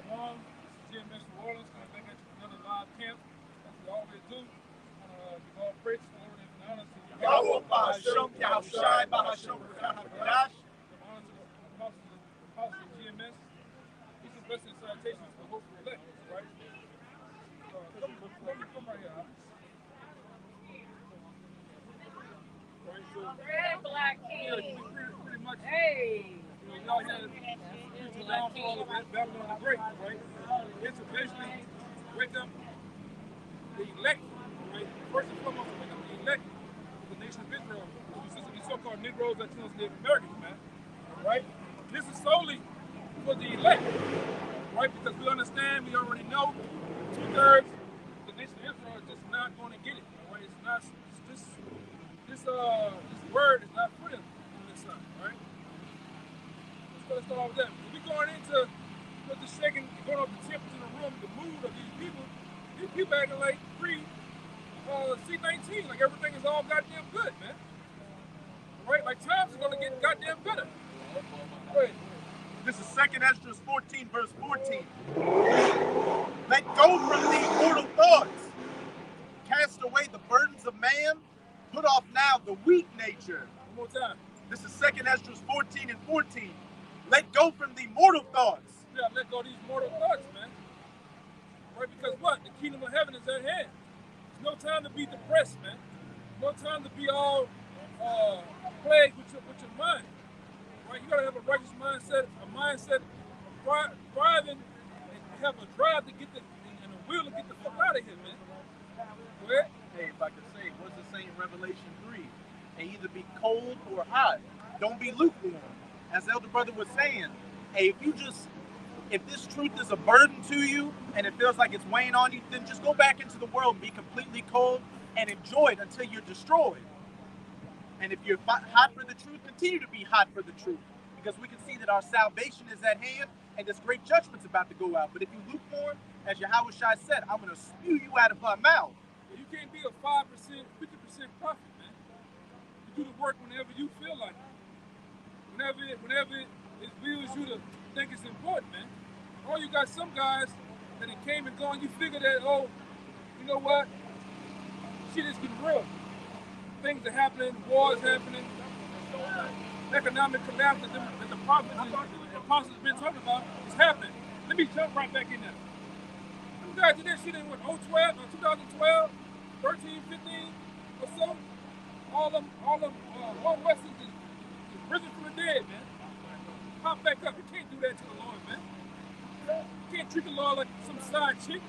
Shalom. This is GMS New Orleans. Coming back at you with another live camp, as we always do. Give all praise to the Lord and honor to Yahweh Bahasham, Yahushai Bahasham, Rahadash. honor to the apostles of GMS. Peace and blessings and salutations to the hopeful elect, right? Come right here. Right, so, Red Black yeah, King. pretty much. Hey. Y'all had the downfall of Babylon the Great, right? It's to basically wake up the elect, right? First and foremost, wake up the elect of the nation of Israel, which is the so-called Negroes, Latinos, Native Americans, man. Right? This is solely for the elect, right? Because we understand, we already know, two-thirds of the nation of Israel is just not going to get it, right? It's not this word is not for them on this side, right? Let's start off with that. If we're going into what the shaking, going up the temperature in the room, the mood of these people acting like C-19, like everything is all goddamn good, man. Right? Like times are gonna get goddamn better. Right. This is 2nd Ezra 14, verse 14. Let go from thee mortal thoughts. Cast away the burdens of man. Put off now the weak nature. One more time. This is 2nd Ezra 14 and 14. Let go from thee mortal thoughts. You gotta let go of these mortal thoughts, man. Right? Because what? The kingdom of heaven is at hand. There's no time to be depressed, man. No time to be all plagued with your mind. Right? You gotta have a righteous mindset, a mindset of thriving, and have a drive to get and a will to get the fuck out of here, man. Go ahead. Hey, if I could say, what's it say in Revelation 3? And either be cold or hot. Don't be lukewarm. As the elder brother was saying, hey, if this truth is a burden to you and it feels like it's weighing on you, then just go back into the world and be completely cold and enjoy it until you're destroyed. And if you're hot for the truth, continue to be hot for the truth. Because we can see that our salvation is at hand and this great judgment's about to go out. But if you lukewarm, as Yahushua said, I'm going to spew you out of my mouth. You can't be a 5%, 50% prophet, man. You do the work whenever you feel like it. Whenever it feels you to think it's important, man. Or you got some guys that it came and gone, you figure that, oh, you know what? Shit is getting real. Things are happening, wars happening, economic collapse that the prophets and the apostles have been talking about is happening. Let me jump right back in there. Them guys did that shit in what, 2012 or 2012, 13, 15 or so? All them one Westerns is risen from the dead, man. Pop back up. You can't do that to the Lord, man. You can't treat the Lord like some side chick.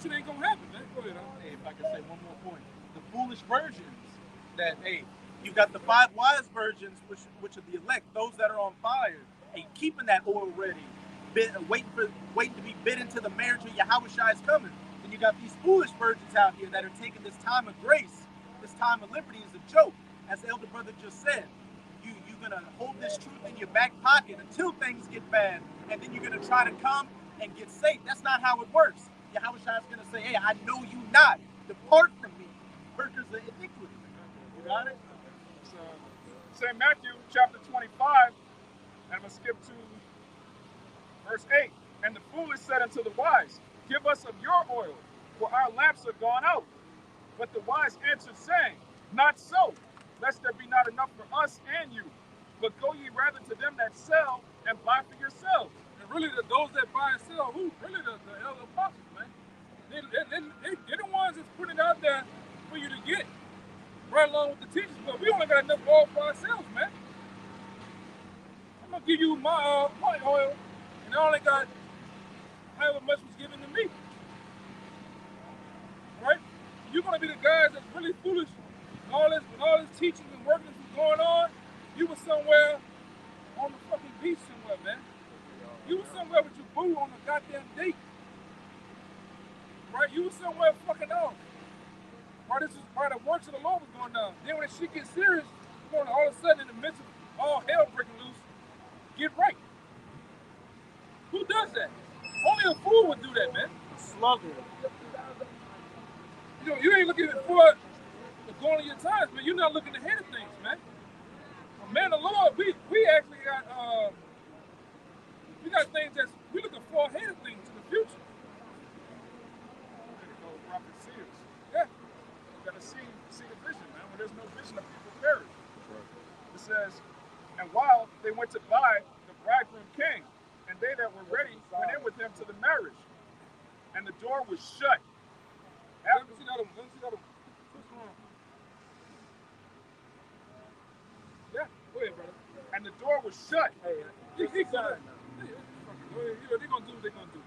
Shit ain't gonna happen, man. Go ahead, Hey, if I could say one more point. The foolish virgins that, hey, you got the 5 wise virgins, which are the elect, those that are on fire, and keeping that oil ready, waiting to be bid into the marriage of Yahushua is coming. And you got these foolish virgins out here that are taking this time of grace, this time of liberty as a joke. As the elder brother just said, you're going to hold this truth in your back pocket until things get bad, and then you're going to try to come and get saved. That's not how it works. Yahushua is going to say, hey, I know you not. Depart from me, workers of iniquity. You got it? So, St. Matthew chapter 25, and I'm going to skip to verse 8. And the foolish said unto the wise, give us of your oil, for our lamps are gone out. But the wise answered, saying, not so, lest there be not enough for us and you. But go ye rather to them that sell and buy for yourselves. And really, those that buy and sell, who? Really, the elder apostles, man. They're the ones that's putting it out there for you to get, right along with the teachers. But we only got enough oil for ourselves, man. I'm gonna give you my oil, and I only got however much was given to me. Right? You're gonna be the guys that's really foolish. When all this teaching and working was going on, you were somewhere on the fucking beach somewhere, man. You were somewhere with your boo on a goddamn date. Right? You were somewhere fucking off. Right? This is why the works of the Lord was going down. Then when the shit gets serious, you're going to all of a sudden in the midst of all hell breaking loose, get right. Who does that? Only a fool would do that, man. Slugger. You ain't looking for the going of your times, man. You're not looking ahead of things, man. Man, the Lord, we actually got things we looking far ahead of things in the future. Prophet seers. Yeah. You gotta see the vision, man. When there's no vision, the people perish. It says, and while they went to buy, the bridegroom came, and they that were ready went in with him to the marriage, and the door was shut. Let me see that one. Let me see that one. Yeah, go ahead, brother. And the door was shut. Hey, they're gonna do what they're gonna do.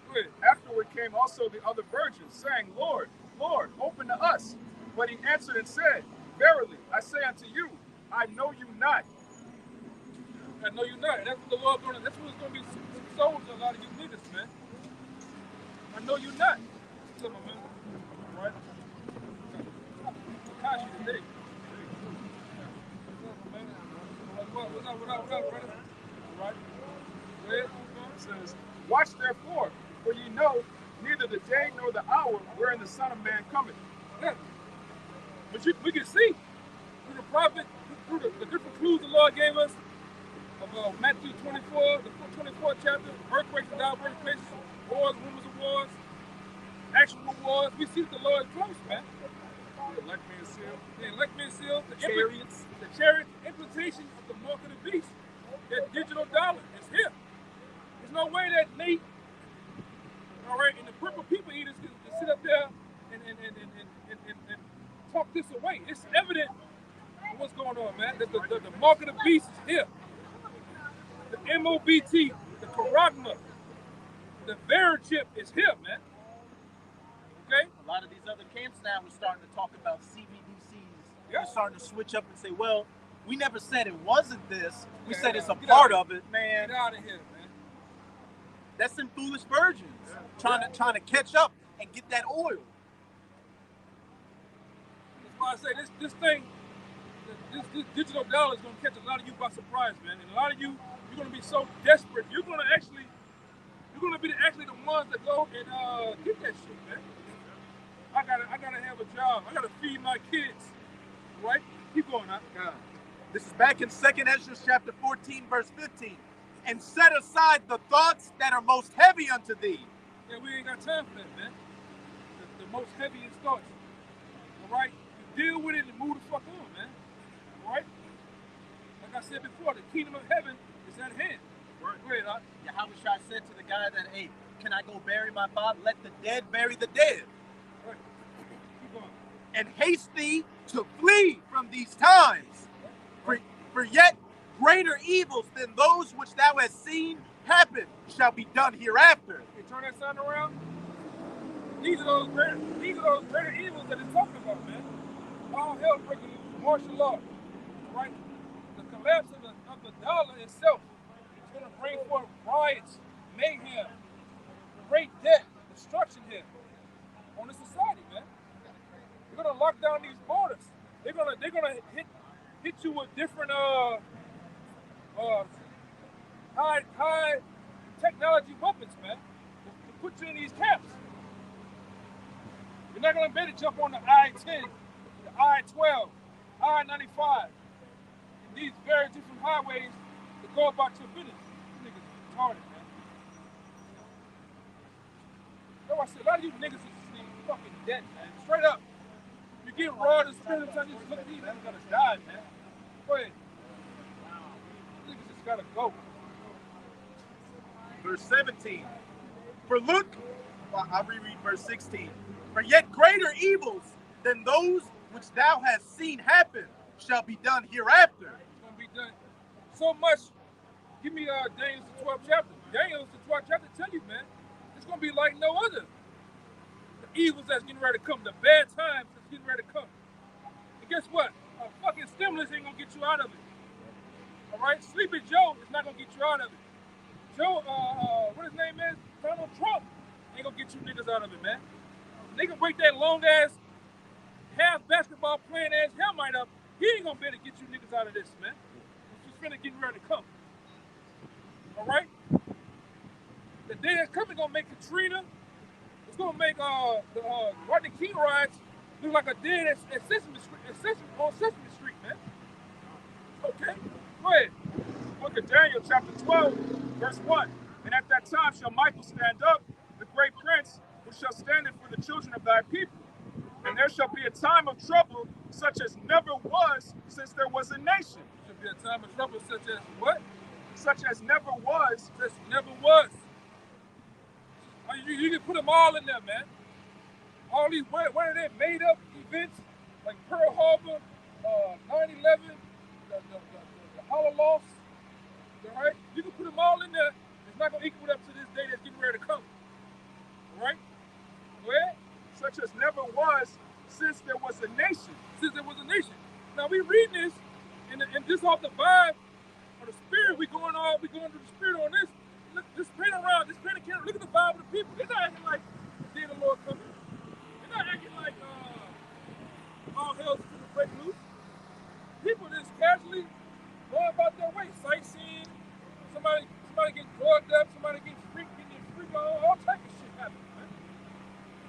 Go ahead. Afterward came also the other virgins, saying, Lord, Lord, open to us. But he answered and said, Verily, I say unto you, I know you not. I know you're not. That's what the Lord gonna. That's what's gonna be sold to a lot of you niggas, man. I know you're not. What's up, my man? Right? Kashi today. What's up, brother? Right? Go ahead. It says, Watch therefore, for ye know neither the day nor the hour wherein the Son of Man cometh. Yeah. But we can see through the prophet, through the different clues the Lord gave us of Matthew 24, the 24th chapter, earthquakes and diverse places, wars, rumors of wars, actual wars. We see that the Lord is close, man. The elect being sealed. The elect men sealed, the Chariots. the implementation of the mark of the beast, that digital dollar is here. There's no way that Nate, all right, and the purple people eaters can sit up there and talk this away. It's evident what's going on, man. That the mark of the beast is here. The MOBT, the Karagma, the Verichip is here, man. Okay? A lot of these other camps now are starting to talk about CBDCs. Yeah. They're starting to switch up and say, well, we never said it wasn't this. We Yeah, said it's a get part out. of it, man. Get out of here, man. That's some foolish virgins trying to catch up and get that oil. That's why I say this thing, this digital dollar is going to catch a lot of you by surprise, man. And a lot of you, you're going to be so desperate. You're going to be actually the ones that go and get that shit, man. I gotta have a job. I gotta feed my kids, right? Keep going, huh? This is back in 2nd Ezra chapter 14, verse 15. And set aside the thoughts that are most heavy unto thee. Yeah, we ain't got time for that, man. The most heaviest thoughts. All right? You deal with it and move the fuck on, man. All right? Like I said before, the kingdom of heaven is at hand. Right. Go ahead, huh? Yahushua said to the guy that, hey, can I go bury my father? Let the dead bury the dead. Right. Keep going. And haste thee to flee from these times. For yet greater evils than those which thou hast seen happen shall be done hereafter. You turn that sign around. These are those greater evils that it's talking about, man. All hell breaking loose, martial law, right? The collapse of the dollar itself is going to bring forth riots, mayhem, great death, destruction here on the society, man. They're going to lock down these borders. They're gonna hit you with different high technology weapons, man, to put you in these camps. You're not gonna be able to jump on the I-10, the I-12, I-95, and these very different highways to go about your business. These niggas are retarded, man. That's why I said a lot of you niggas is fucking dead, man. Straight up. You get raw and spend time, you just look at these niggas gonna die, man. Go ahead. These niggas just gotta go. Verse 17. For look, I'll reread verse 16. For yet greater evils than those which thou hast seen happen shall be done hereafter. It's gonna be done so much. Give me Daniel the 12th chapter. Daniel the 12th chapter tell you, man, it's gonna be like no other. The evils that's getting ready to come, the bad times that's getting ready to come. And guess what? A fucking stimulus ain't gonna get you out of it. All right, Sleepy Joe is not gonna get you out of it. Joe, what his name is? Donald Trump ain't gonna get you niggas out of it, man. They can break that long ass, half basketball playing ass helmet up. He ain't gonna be able to get you niggas out of this, man. It's just finna get ready to come. All right? The day that's coming gonna make Katrina. It's gonna make the Rodney King riots look like a day at Sesame Street, on Sesame Street, man. Okay? Go ahead. Book of Daniel, chapter 12, verse 1. And at at that time shall Michael stand up, the great prince, who shall stand in for the children of thy people. And there shall be a time of trouble such as never was since there was a nation. Should be a time of trouble such as what? Such as never was. Such never was. You can put them all in there, man. All these, what are they made up events? Like Pearl Harbor, 9/11, the Holocaust, all right? You can put them all in there. It's not going to equal up to this day that's getting ready to come. All right? Go ahead. Such as never was since there was a nation. Since there was a nation. Now we read this, and just off the vibe of the spirit, we going to the spirit on this. Look, just paint around, just paint a camera. Look at the vibe of the people. They're not acting like the day of the Lord coming. They're not acting like all hell's gonna break loose. People just casually going about their way, sightseeing. Somebody getting drugged up, somebody getting freaked on, all type of shit happening, man.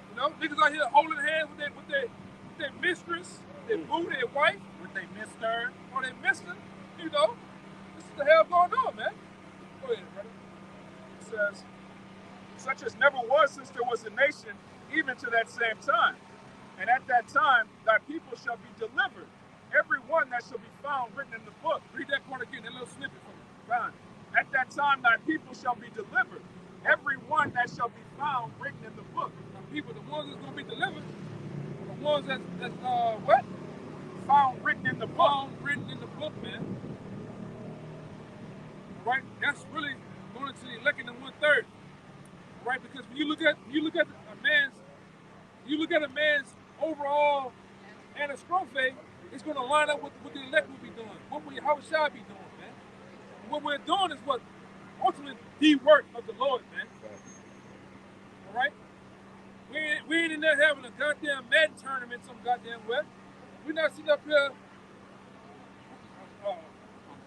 You know, niggas out here holding hands with their mistress, their boo, their wife, With they mister. or their mister. You know, this is the hell going on, man. Go ahead, brother. It says, such as never was since there was a nation, even to that same time. And at that time, thy people shall be delivered, every one that shall be found written in the book. Read that part again, that little snippet from it. Fine. At that time, thy people shall be delivered, every one that shall be found written in the book. Now, people, the ones that's gonna be delivered, the ones that's what? Found written in the book. Found written in the book, man. Right? That's really going into the elect in the 1/3. Right? Because when you look at a man's overall anastrophe, it's going to line up with what the elect will be doing. How it shall be doing, man. What we're doing is what ultimately the work of the Lord, man. All right? We ain't in there having a goddamn Madden tournament some goddamn way. We're not sitting up here On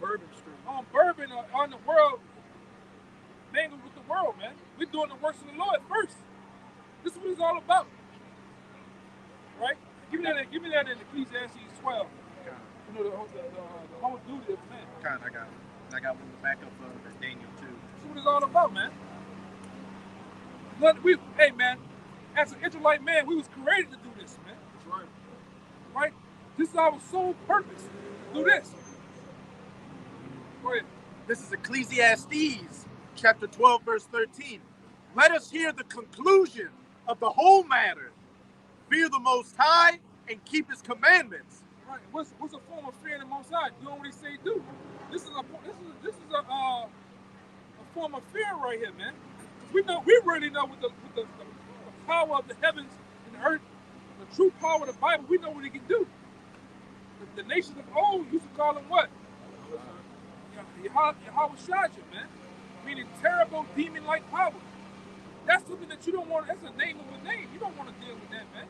Bourbon Street. on bourbon or on the world, mingled with the world, man. We're doing the works of the Lord first. This is what it's all about. Right? Give me that in Ecclesiastes 12. You know, the whole duty of man. I got one to back up Daniel too. This is what it's all about, man. Hey, man, as an Israelite man, we was created to do this, man. That's right. Right? This is our sole purpose. Do this. Go ahead. This is Ecclesiastes chapter 12, verse 13. Let us hear the conclusion of the whole matter. Fear the Most High and keep His commandments. Right. What's a form of fear in the Most High? Do what He say do. This is a form of fear right here, man. We really know with the power of the heavens and the earth, the true power of the Bible. We know what He can do. The nations of old used to call Him what? Yahweh Shajah, man. Meaning terrible demon-like power. That's something that you don't want. That's a name of a name. You don't want to deal with that, man.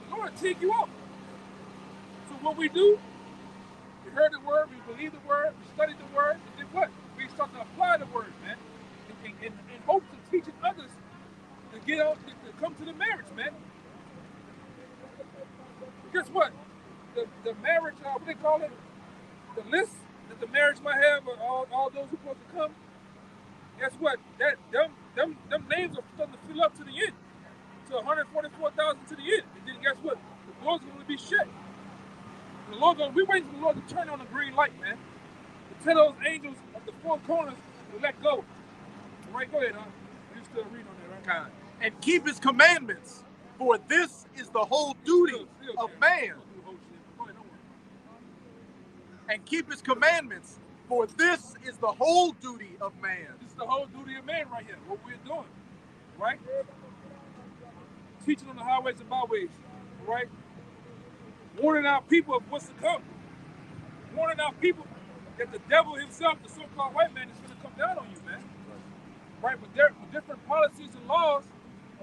The Lord will take you out. So what we do, we heard the word, we believe the word, we studied the word, and then what? We start to apply the word, man, in hopes of teaching others to get out, to come to the marriage, man. Guess what? The marriage, what they call it, the list that the marriage might have, all those who are supposed to come. Guess what? Them names are starting to fill up to the end, to 144,000 to the end. And then guess what? The doors are going to be shut. The Lord, we're waiting for the Lord to turn on the green light, man. To tell those angels of the four corners to let go. All right, go ahead, huh? You still reading on that, right? And keep His commandments, for this is the whole duty of man. And keep His commandments, for this is the whole duty of man. This is the whole duty of man right here, what we're doing, right? Teaching on the highways and byways, right? Warning our people of what's to come. Warning our people that the devil himself, the so-called white man, is going to come down on you, man. Right? With different policies and laws,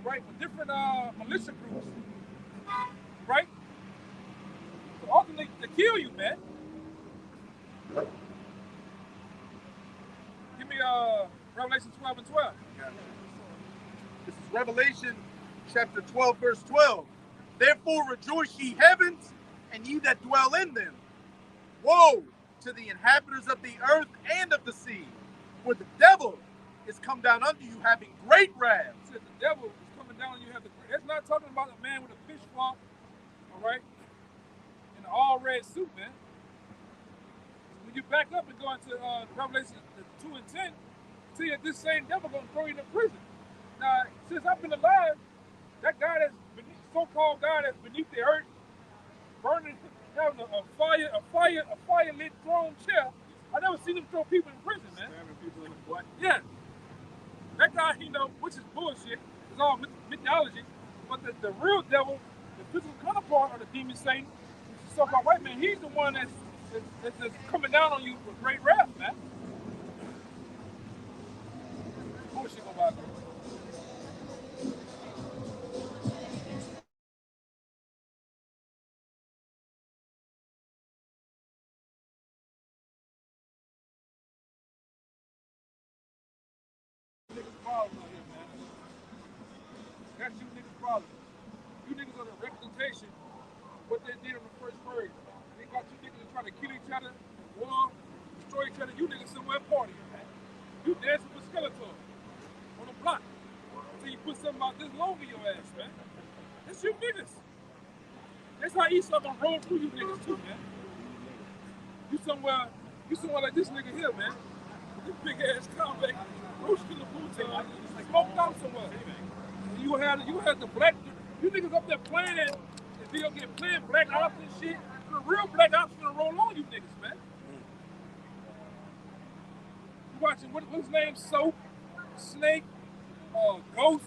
right? With different militia groups, right? So ultimately, to kill you, man. Give me Revelation 12 and 12. This is Revelation chapter 12, verse 12. Therefore rejoice ye heavens, and ye that dwell in them. Woe to the inhabitants of the earth and of the sea, for the devil is come down unto you having great wrath. It says the devil is coming down and you have the. That's not talking about a man with a pitchfork, all right, in an all red suit, man. When you back up and go into Revelation 2 and 10, see that this same devil gonna throw you in prison. Now, since I've been alive, that guy that's beneath, so-called guy that's beneath the earth, burning, having a fire lit throne chair. I never seen him throw people in prison, man. Stabbing people in the butt. Yeah, that guy, which is bullshit. It's all mythology. But the real devil, the physical counterpart of the demon Satan, which is so-called white man, he's the one that's coming down on you with great wrath, man. Bullshit about that. Problem out here, man. That's you niggas' problem. You niggas are the representation of what they did on the first verse. They got you niggas trying to kill each other, war, destroy each other. You niggas somewhere partying, man. You dancing with Skeletor on the block until you put something about this long in your ass, man. That's you niggas. That's how Esau gonna roll through you niggas too, man. You somewhere like this nigga here, man. This big ass convict, roasting the booty, smoked out somewhere. And you had the black, you niggas up there playing it, the video game playing black ops and shit. The real black ops gonna roll on you niggas, man. You watching what's his name? Soap, Snake, Ghost,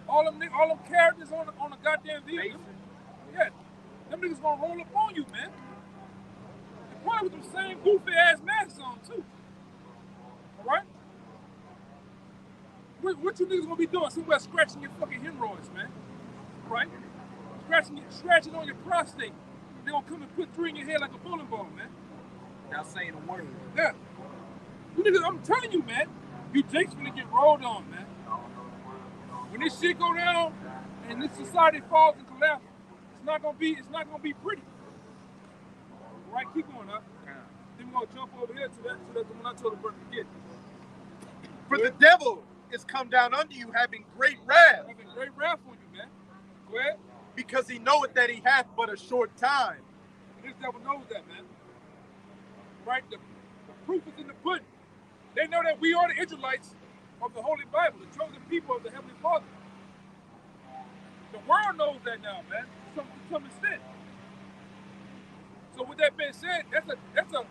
all them characters on the goddamn video. Yeah, them niggas gonna roll up on you, man. And probably with them same goofy ass masks on too. Alright? What you niggas gonna be doing? Somewhere scratching your fucking hemorrhoids, man. Right? Scratching on your prostate. They gonna come and put 3 in your head like a bowling ball, man. Now saying a word. Yeah. You niggas, I'm telling you, man, you Jake's gonna get rolled on, man. When this shit go down and this society falls and collapses, it's not gonna be pretty. Alright, keep going up. Then we're gonna jump over here to that when I told the brother to get. For the devil is come down unto you having great wrath. Having great wrath on you, man. Go ahead. Because he knoweth that he hath but a short time. And this devil knows that, man. Right? The proof is in the pudding. They know that we are the Israelites of the Holy Bible, the chosen people of the Heavenly Father. The world knows that now, man, to some extent. So with that being said, that's a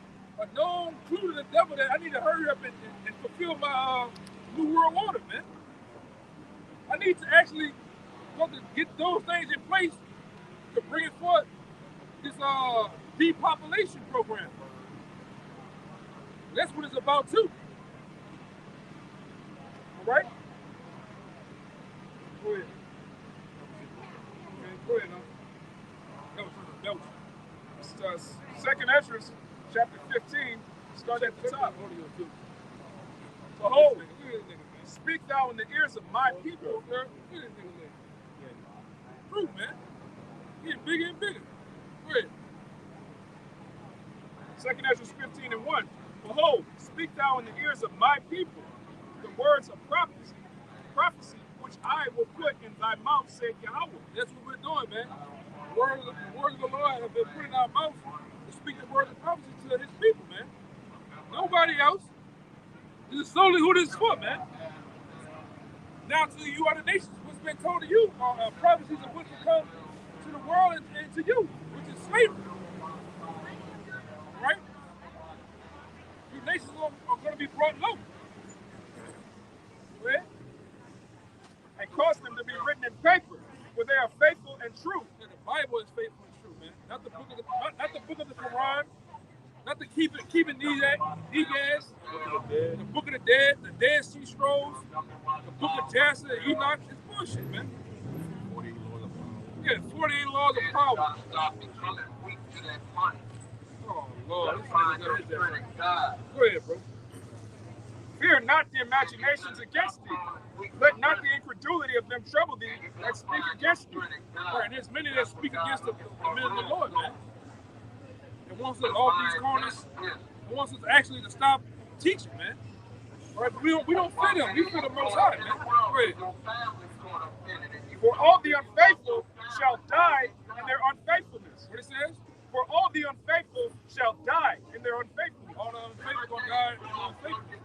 known clue to the devil that I need to hurry up and fulfill my New World Order, man. I need to actually get those things in place to bring forth this depopulation program. That's what it's about too. All right? Go ahead. Okay, go ahead now. That was Second Esdras, chapter 15, start at the top. Behold, speak thou in the ears of my people. Fruit, man. Getting bigger and bigger. Go ahead. Second Esdras 15 and 1. Behold, speak thou in the ears of my people the words of prophecy which I will put in thy mouth, said Yahweh. That's what we're doing, man. The words of the Lord have been put in our mouth to speak the words of prophecy to his people, man. Nobody else. This is solely who this is for, man. Now to you are the nations. What's been told to you are prophecies of what will come to the world and to you, which is slavery. Right? You nations are going to be brought low. Right? And cause them to be written in paper, for they are faithful and true. And the Bible is faithful and true, man. Not the book of the Quran, not the keeping Negas, the book of the dead, the Dead Sea Scrolls, the book of Jasher and Enoch. It's bullshit, man. 48 laws of power. Oh Lord, go ahead, bro. Fear not the imaginations against thee. Let not the incredulity of them trouble thee that speak against thee. Right, and there's many that speak against the men of the Lord, man. And wants us off these corners. And wants us actually to stop teaching, man. Right, but we don't fear them. We fear the Most High, man. Go ahead. For all the unfaithful shall die in their unfaithfulness. What it says? For all the unfaithful shall die in their unfaithfulness. All the unfaithful gonna die in the unfaithfulness.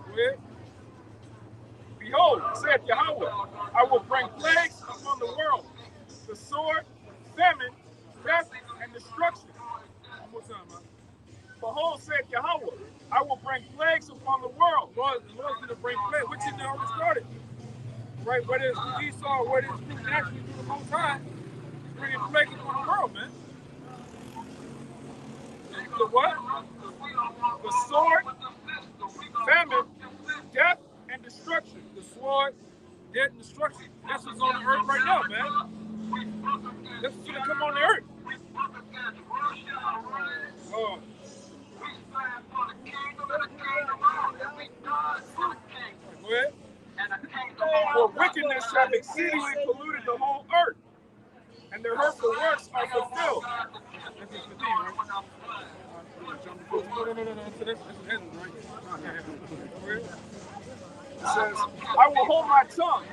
Go ahead. Behold, saith Yahweh, I will bring plagues upon the world, the sword, famine, death, and destruction. One more time, man. Behold, saith Yahweh, I will bring plagues upon the world. The Lord's going to bring plague, which is already started. Right? Whether it's through Esau, whether it's through naturally through the Most High, he's bringing plagues upon the world, man. The what? The sword, famine, death, and destruction. The sword, death, and destruction. That's what's on the earth right now, man. That's what's going to come on the earth. Oh. Go ahead. For wickedness shall exceedingly polluted the whole earth, and their hurtful works are fulfilled. That's just 15, right? No. So that's the end, right? Go ahead. It says, I will hold my tongue.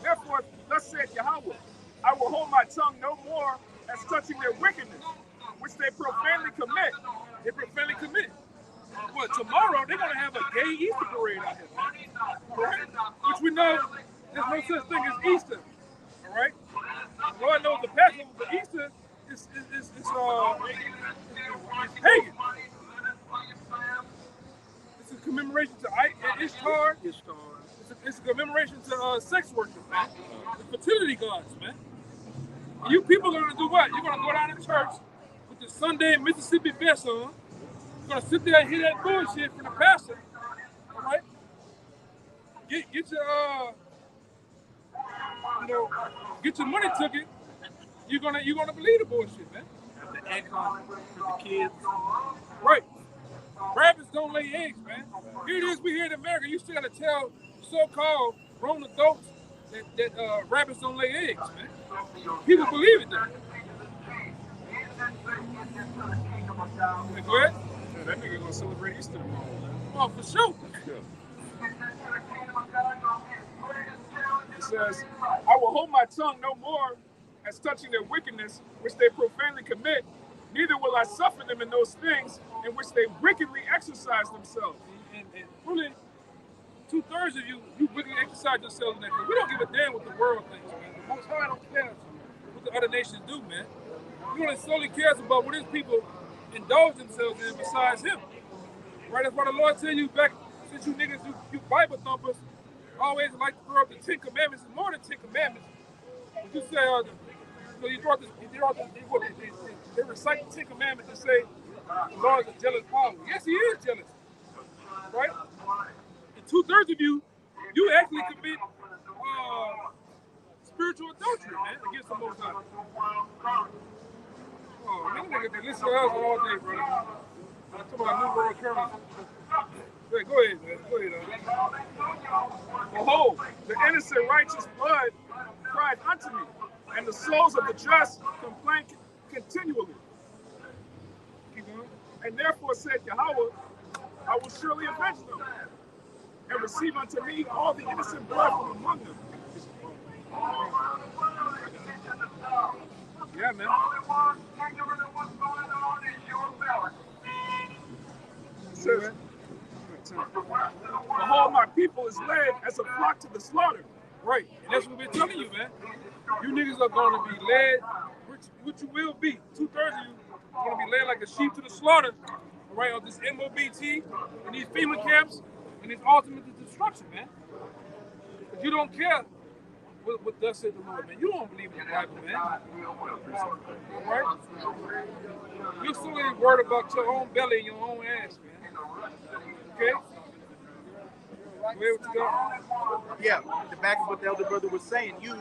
Therefore, thus saith Yahweh, I will hold my tongue no more as touching their wickedness, which they profanely commit. They profanely commit. Well, tomorrow they're going to have a gay Easter parade out here, right? Which we know there's no such thing as Easter, all right? Lord knows the Passover, but Easter is pagan. It's a commemoration to Ishtar. It's a commemoration to sex worship, man. The fertility gods, man. And you people are going to do what? You're going to go down to church with the Sunday Mississippi vest on. You're going to sit there and hear that bullshit from the pastor, all right? Get your, get your money ticket. You're gonna believe the bullshit, man. The egg hunt for the kids. Right. Rabbits don't lay eggs, man. Here it is, we here in America. You still gotta tell so-called grown adults that rabbits don't lay eggs, man. People believe it, though. Go ahead. Yeah, that nigga gonna celebrate Easter tomorrow. Oh, for sure. It says, I will hold my tongue no more as touching their wickedness, which they profanely commit, neither will I suffer them in those things in which they wickedly exercise themselves. And really, 2/3 of you wickedly exercise yourselves in that. We don't give a damn what the world thinks, man. The Most High don't care what the other nations do, man. He only solely cares about what his people indulge themselves in besides him. Right? That's why the Lord tell you back, since you niggas, you Bible thumpers, always like to throw up the 10 Commandments. It's more than 10 Commandments. But you say, they recite the 10 Commandments and say, the Lord is a jealous father. Yes, he is jealous. Right? And 2/3 of you actually commit spiritual adultery, man, against the Most High. Oh, nigga can listen to us all day, brother. I'm talking about New World Currency. Hey, go ahead, man. Go ahead, Behold, the innocent righteous blood cried unto me, and the souls of the just complain continually. Keep going. And therefore said Yahweh, I will surely avenge them, and receive unto me all the innocent blood from among them. Yeah, man. It says, behold, my people is led as a flock to the slaughter. Right. And that's what we're telling you, man. You niggas are going to be led, which you will be. 2/3 of you are going to be led like a sheep to the slaughter, right, on this MOBT and these FEMA camps and this ultimate destruction, man. But you don't care what thus said the Lord, man. You don't believe in the Bible, man. Right? You're solely worried about your own belly and your own ass, man. Okay? Where would you go? Yeah, the back of what the elder brother was saying, you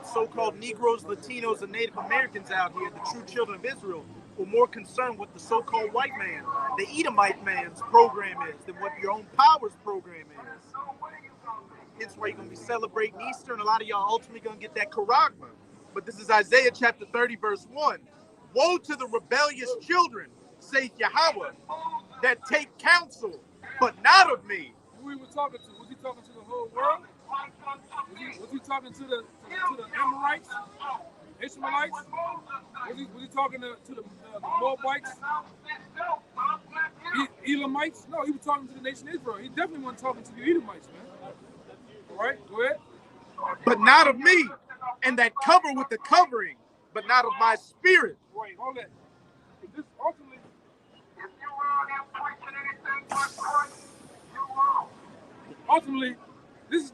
so-called Negroes, Latinos, and Native Americans out here, the true children of Israel, were more concerned with the so-called white man, the Edomite man's program is, than what your own power's program is. Hence why you're going to be celebrating Easter, and a lot of y'all ultimately going to get that charagma. But this is Isaiah chapter 30, verse 1. Woe to the rebellious children, saith Yahweh, that take counsel, but not of me. Who he was talking to? Was he talking to the whole world? Was he talking to the Amorites, Ishmaelites? Was he talking to the Moabites, Elamites? No, he was talking to the nation of Israel. He definitely wasn't talking to the Edomites, man. All right, go ahead. But not of me, and that cover with the covering, but not of my spirit. Wait, hold that. This ultimately. Ultimately, this is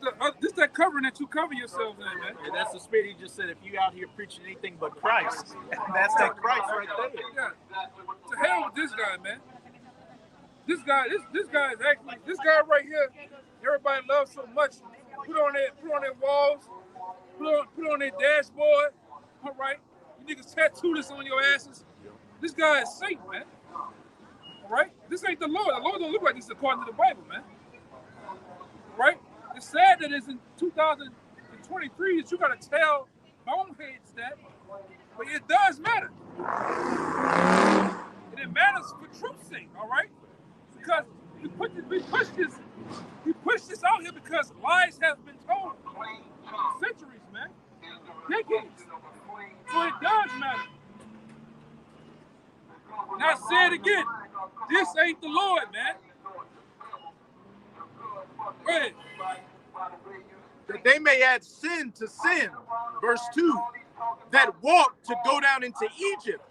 that covering that you cover yourselves in, man. Yeah, that's the spirit. He just said, if you out here preaching anything but Christ, that's that Christ right there. Yeah. To hell with this guy, man. This guy is actually this guy right here. Everybody loves so much. Put on their walls. Put on their dashboard. All right, you niggas tattoo this on your asses. This guy is Satan, man. All right, this ain't the Lord. The Lord don't look like this according to the Bible, man. Right? It's sad that it's in 2023 that you gotta tell boneheads that, but it does matter. And it matters for truth's sake, all right? Because we push this out here because lies have been told for centuries, man. Decades. So it does matter. Now say it again. This ain't the Lord, man. Go ahead. That they may add sin to sin. Verse 2. That walk to go down into Egypt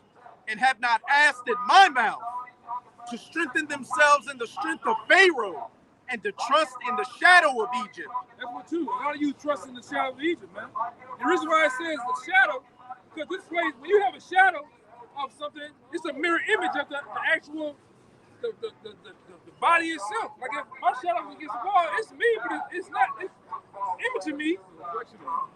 and have not asked at my mouth to strengthen themselves in the strength of Pharaoh and to trust in the shadow of Egypt. That's what too. A lot of you trust in the shadow of Egypt, man. The reason why it says the shadow, because this place, when you have a shadow of something, it's a mirror image of the actual the body itself. Like if my shadow against the wall, it's me, but it's not. It's imaging me.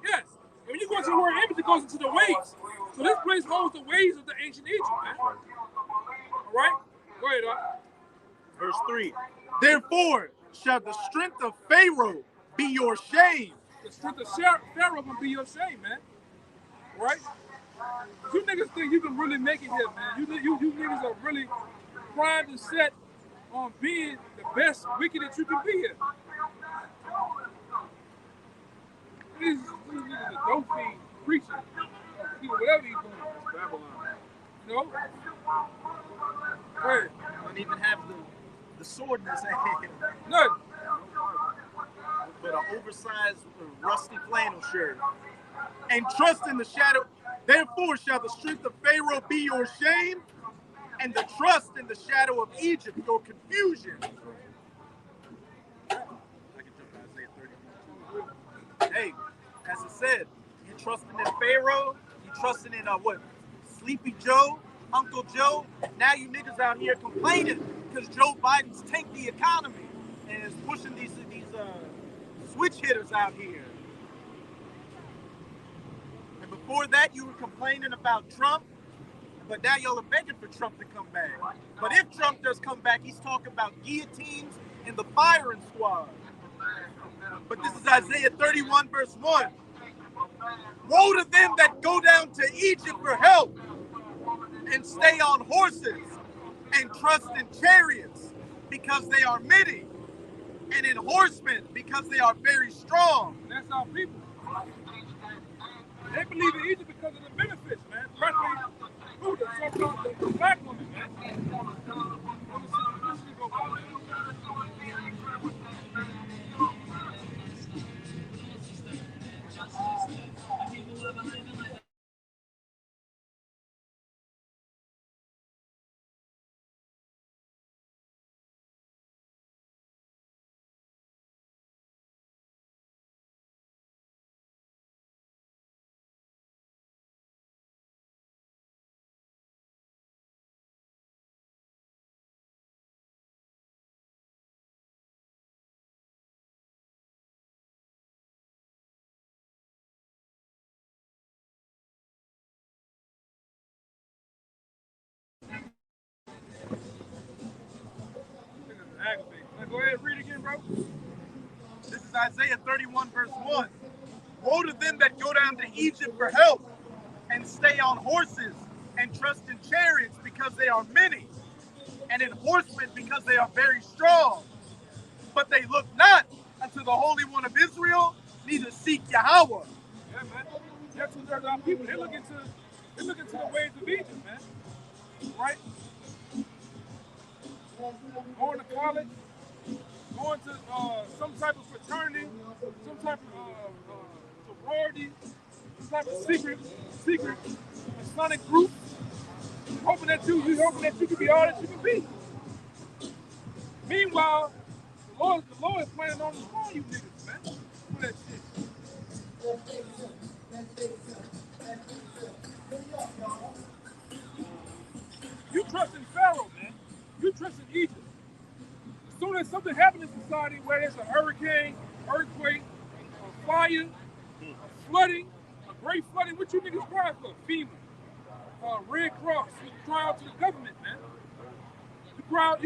Yes. And when you go into the word image, it goes into the ways. So this place holds the ways of the ancient Egypt, man. All right? Go ahead, Verse 3. Therefore shall the strength of Pharaoh be your shame. The strength of Pharaoh will be your shame, man. All right? You niggas think you can really make it here, man. You niggas are really primed and set on being the best wicked that you can be here. These niggas are dope fiend preaching. Whatever he's doing, it's Babylon. You know? Hey. Don't even have the sword in his hand. None. But an oversized rusty flannel shirt. And trust in the shadow. Therefore shall the strength of Pharaoh be your shame, and the trust in the shadow of Egypt your confusion. I can jump to Isaiah 31. Hey, as I said, you trusting in Pharaoh, you trusting in what? Sleepy Joe, Uncle Joe. Now you niggas out here complaining because Joe Biden's tanked the economy and is pushing these switch hitters out here. And before that, you were complaining about Trump, but now y'all are begging for Trump to come back. But if Trump does come back, he's talking about guillotines and the firing squad. But this is Isaiah 31, verse 1. Woe to them that go down to Egypt for help and stay on horses and trust in chariots because they are many, and in horsemen because they are very strong. That's our people. They believe in Egypt because of the benefits, man. Especially who? The black woman, man. Go ahead and read again, bro. This is Isaiah 31, verse 1. Woe to them that go down to Egypt for help and stay on horses and trust in chariots because they are many, and in horsemen because they are very strong. But they look not unto the Holy One of Israel, neither seek Yahweh. Yeah, man. That's what there's our people. They look into the ways of Egypt, man. Right? Going to college, going to some type of fraternity, some type of sorority, some type of secret Masonic group. You hoping that you can be all that you can be. Meanwhile, the Lord is planning on destroying you niggas, man. For that shit. You trust in Pharaoh, man. You trust in Egypt. As soon as something happens in society where there's a hurricane, earthquake, a fire, a flooding, a great flooding, what you niggas cry for? FEMA, Red Cross. You cry out to the government, man. You cry out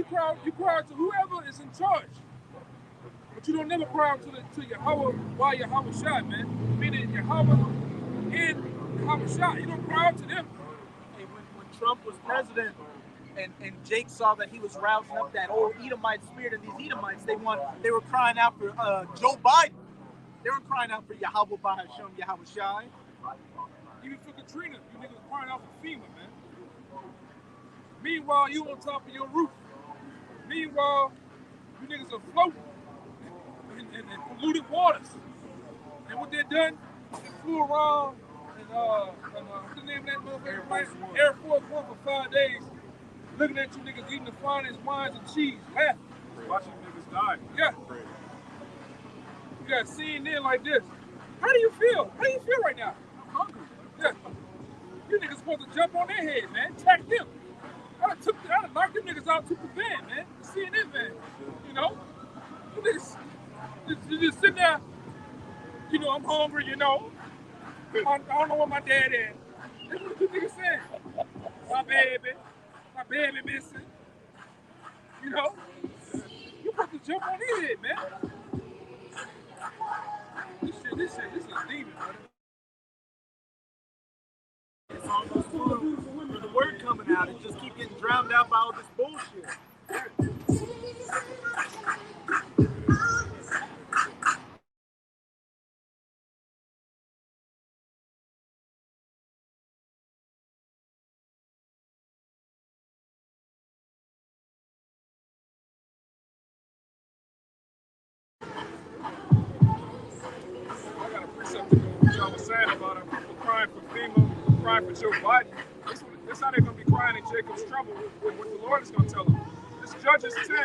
to whoever is in charge. But you don't never cry out to Yahweh while Yahweh shot, man. Meaning Yahweh and Yahweh shot. You don't cry out to them. Hey, when Trump was president and Jake saw that he was rousing up that old Edomite spirit, and these Edomites, they were crying out for Joe Biden. They were crying out for Yahweh Bahasham, Yahweh Shai. Even for Katrina, you niggas crying out for FEMA, man. Meanwhile, you on top of your roof. Meanwhile, you niggas are floating in polluted waters. And what they done, they flew around what's the name of that motherfucker? Air Force One for 5 days, looking at you niggas eating the finest wines and cheese, laughing. Watching niggas die. Yeah. You got CNN like this. How do you feel? How do you feel right now? I'm hungry. Yeah. You niggas supposed to jump on their head, man. Attack them. I'd have knocked them niggas out, took the van, man. The CNN van. You know? You niggas you just sitting there, you know, I'm hungry, you know. I don't know what my dad is. That's what you niggas saying. My baby missing. You know? You supposed to jump on their head, man. This is demon, brother. It's almost for the word coming out. It just keep getting drowned out by all this bullshit. I got a precept to go with what y'all was saying about people crying for FEMA, crying for Joe Biden. This how they're going to be crying in Jacob's trouble with what the Lord is going to tell them. This Judges 10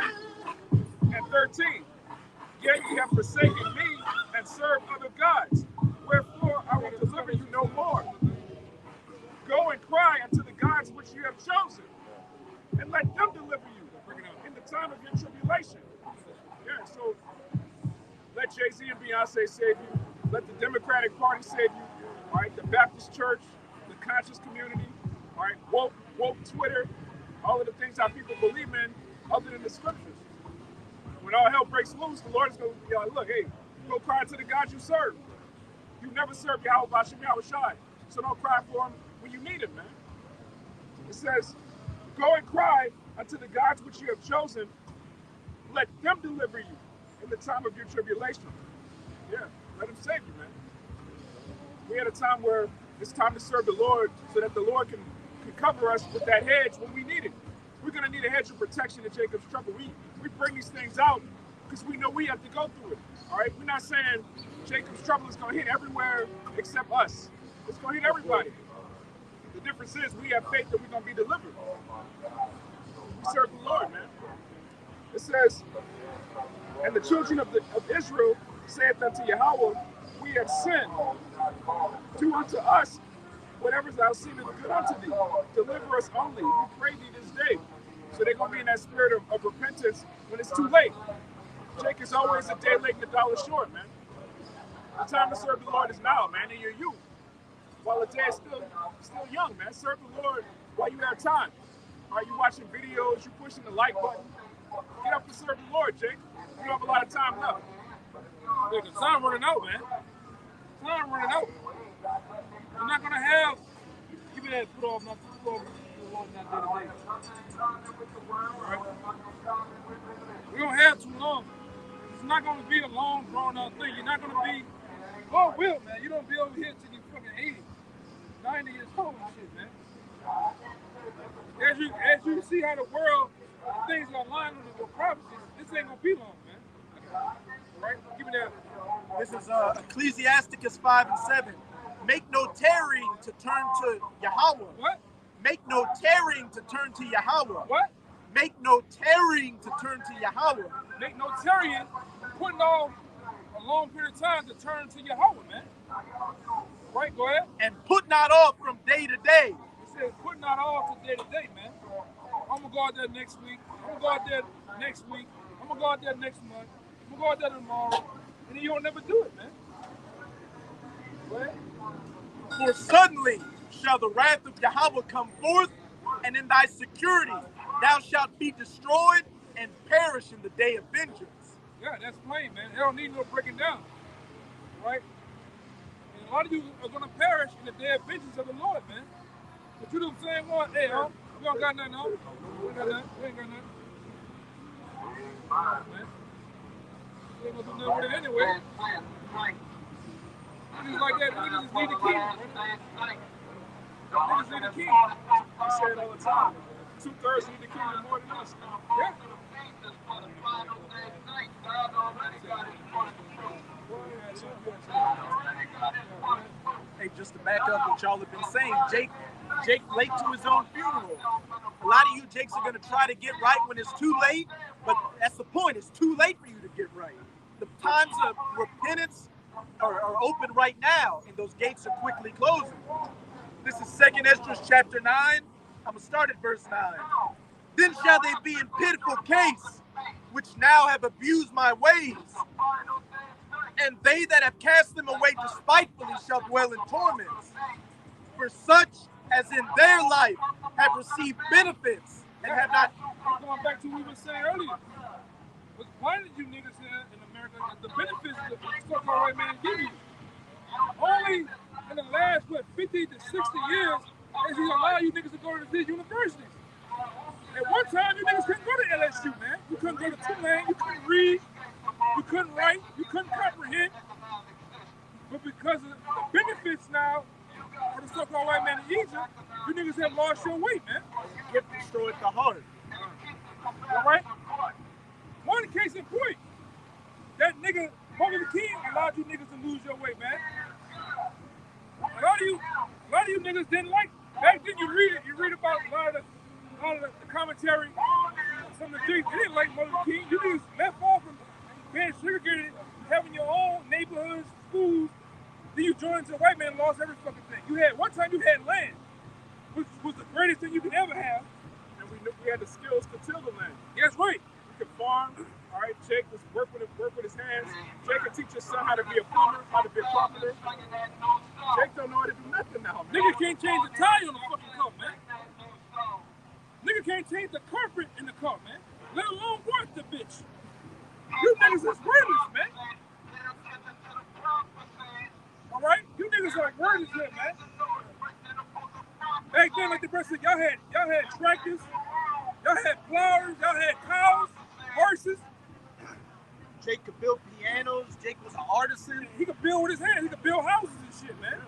and 13. Yet ye have forsaken me and served other gods. Wherefore I will deliver you no more. Go and cry unto the gods which you have chosen, and let them deliver you in the time of your tribulation. Yeah, so let Jay-Z and Beyonce save you. Let the Democratic Party save you. All right, the Baptist Church, the conscious community, all right, woke Twitter, all of the things our people believe in other than the scriptures. When all hell breaks loose, the Lord is going to be like, look, hey, go cry to the God you serve. You never served Yahweh Bashem Yahweh Shai, so don't cry for him when you need him, man. It says, go and cry unto the gods which you have chosen. Let them deliver you in the time of your tribulation. Yeah, let him save you, man. We had a time where it's time to serve the Lord so that the Lord can cover us with that hedge when we need it. We're going to need a hedge of protection in Jacob's trouble. We bring these things out because we know we have to go through it. All right? We're not saying Jacob's trouble is going to hit everywhere except us. It's going to hit everybody. The difference is we have faith that we're going to be delivered. We serve the Lord, man. It says, and the children of Israel saith unto Yahweh, we have sinned. Do unto us whatever thou seemeth good unto thee. Deliver us only. We pray thee this day. So they're going to be in that spirit of repentance when it's too late. Jake is always a day late and a dollar short, man. The time to serve the Lord is now, man, in your youth. While the day is still young, man. Serve the Lord while you have time. Are you watching videos? You pushing the like button? Get up to serve the Lord, Jake. You don't have a lot of time left. Look, the time running out, man. Time running out. You're not gonna have. Give me that put off important that day today. Right? We don't have too long. It's not going to be a long, drawn-out thing. You're not going to be, oh, Will, man, you don't be over here till you fucking 80, 90 years old and shit, man. As you see how the world, things are aligned with prophecies, this ain't going to be long, man. Right? Give me that. This is Ecclesiasticus 5 and 7. Make no tarrying to turn to Yahweh. What? Make no tarrying to turn to Yahweh. What? Make no tarrying to turn to Yahweh. Make no tarrying, putting off a long period of time to turn to Yahweh, man. Right, go ahead. And put not off from day to day. It says put not off to day to day, man. I'm going to go out there next week. I'm going to go out there next week. I'm going to go out there next month. I'm going to go out there tomorrow. And then you don't never do it, man. Go ahead. For suddenly shall the wrath of Yahweh come forth, and in thy security thou shalt be destroyed and perish in the day of vengeance. Yeah, that's plain, man. They don't need no breaking down. Right? And a lot of you are going to perish in the day of vengeance of the Lord, man. But you do the same one. Hey, we don't got nothing, We ain't got nothing. We ain't got nothing. Man. We ain't going to do nothing with it anyway. Niggas like that, niggas just need the king. Niggas need the king. I say it all the time. 2/3 need the kingdom more than us. Yeah. Hey, just to back up what y'all have been saying, Jake late to his own funeral. A lot of you Jakes are going to try to get right when it's too late, but that's the point. It's too late for you to get right. The times of repentance are open right now, and those gates are quickly closing. This is 2nd Esdras chapter 9. I'm going to start at verse 9. Then shall they be in pitiful case, which now have abused my ways. And they that have cast them away despitefully shall dwell in torments. For such as in their life have received benefits and have not. Going back to what we were saying earlier. What's blinded you niggas here in America is the benefits that the so-called white man give you. Only in the last, 50 to 60 years, has he allowed you niggas to go to these universities. At one time, you niggas couldn't go to LSU, man. You couldn't go to Tulane, you couldn't read, you couldn't write, you couldn't comprehend. But because of the benefits now for the so-called white man in Egypt, you niggas have lost your way, man. Gift destroyed the heart. All right? One case in point, that nigga, Martin Luther King, allowed you niggas to lose your way, man. A lot of you niggas didn't like, back then you read about a lot of the commentary, some of the things, they didn't like Martin Luther King. You niggas left off from being segregated, having your own neighborhoods, schools, then you joined the white man and lost every fucking thing. One time you had land, which was the greatest thing you could ever have. And we knew we had the skills to till the land. That's right. We could farm. All right, Jake was work with his hands. Jake could teach his son how to be a plumber, how to be a carpenter. Jake don't know how to do nothing now, man. Nigga can't change the tire on the fucking car, man. Nigga can't change the carpet in the car, man. Let alone work the bitch. You niggas is worthless, man. All right? You niggas are worthless here, man. Back then, like the rest of y'all had tractors, y'all had plowers, y'all had cows, horses. Jake could build pianos. Jake was an artisan. He could build with his hands. He could build houses and shit, man.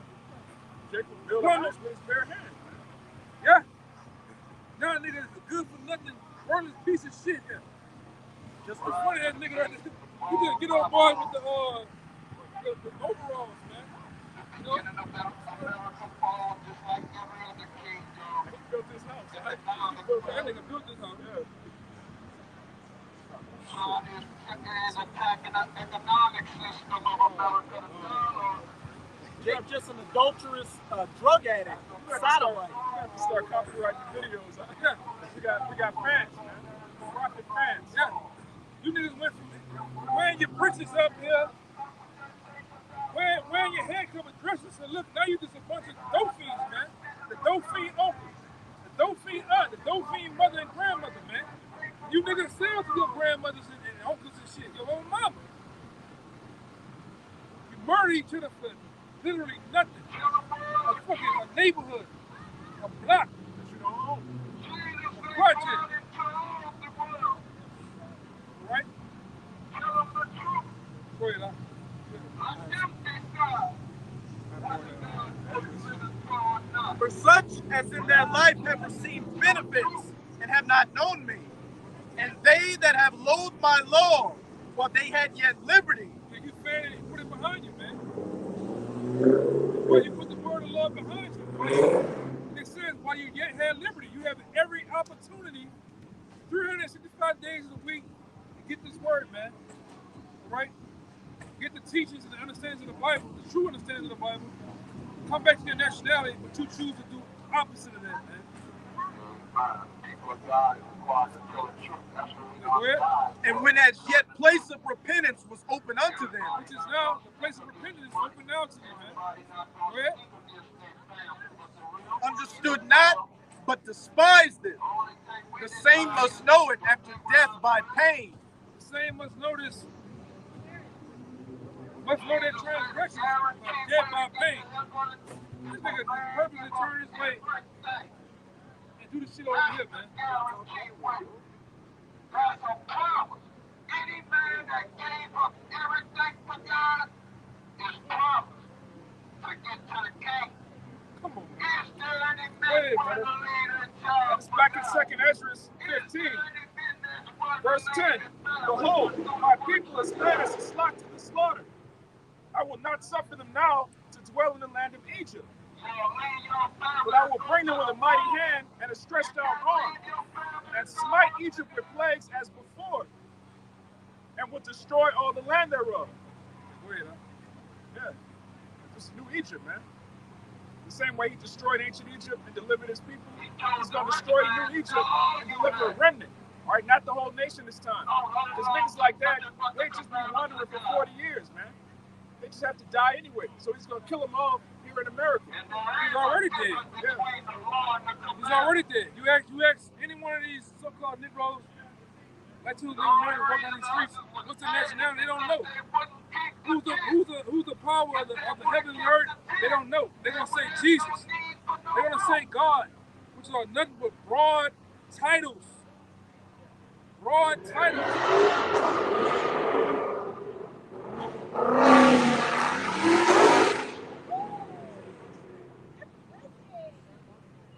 Jake would build a house with his bare hands. Yeah. Now nigga is a good for nothing, worthless piece of shit here. Just the funny that nigga right there. You just get on board with the overalls, man. You know? He built this house. That nigga built this house. Yeah. Jake just an adulterous drug addict, sodomite. We have to start copyrighting videos. Yeah. We got fans, man. Profit fans. Yeah. You niggas went from wearing your britches up here, wearing your hair covered dresses, and look, now you just a bunch of dope fiends, man. The dope fiend uncle, the dope fiend aunt, the dope fiend mother and grandmother, man. You niggas sell to your grandmothers and uncles and shit, your own mama. You murder each other for literally nothing. A fucking neighborhood, a block. That you don't own. wars in their life have received benefits and have not known me. And they that have loathed my law, while they had yet liberty. Yeah, you fed it and put it behind you, man. Well, you put the word of love behind you. It says, while you yet had liberty, you have every opportunity, 365 days a week, to get this word, man. All right? Get the teachings and the understandings of the Bible, the true understanding of the Bible. Come back to your nationality, but you choose to do opposite of that, man. And when as yet place of repentance was open unto them, Which is now, the place of repentance is open now to you, man. Go ahead. understood not, but despised it. The same must know it after death by pain. The same must know this. Must know their transgressions by death by pain. This nigga purposely turn his way and do the shit over here, man. Any man that gave up everything for God is promised to get to the king. Come on, man. Is there any Go ahead, man brother. the leader in charge? That's back in 2nd Ezra 15, verse 10. Behold, my people is led as a flock to the slaughter. I will not suffer them now to dwell in the land of Egypt. But I will bring them with a mighty hand and a stretched out arm, and smite Egypt with plagues as before, and will destroy all the land thereof. Go ahead, huh? Yeah, this is New Egypt, man. The same way he destroyed ancient Egypt and delivered his people, he's going to destroy New Egypt and deliver a remnant. All right, not the whole nation this time. Because niggas like that, they just be wandering for 40 years, man. They just have to die anyway. So he's going to kill them all here in America. He's already dead. Yeah. He's already dead. You ask any one of these so-called Negroes, like who's living around and working on these streets, what's the nationality? They don't know. Who's the power of the heaven and earth? They don't know. They're gonna say Jesus. They're gonna say God, which are nothing but broad titles. Broad titles.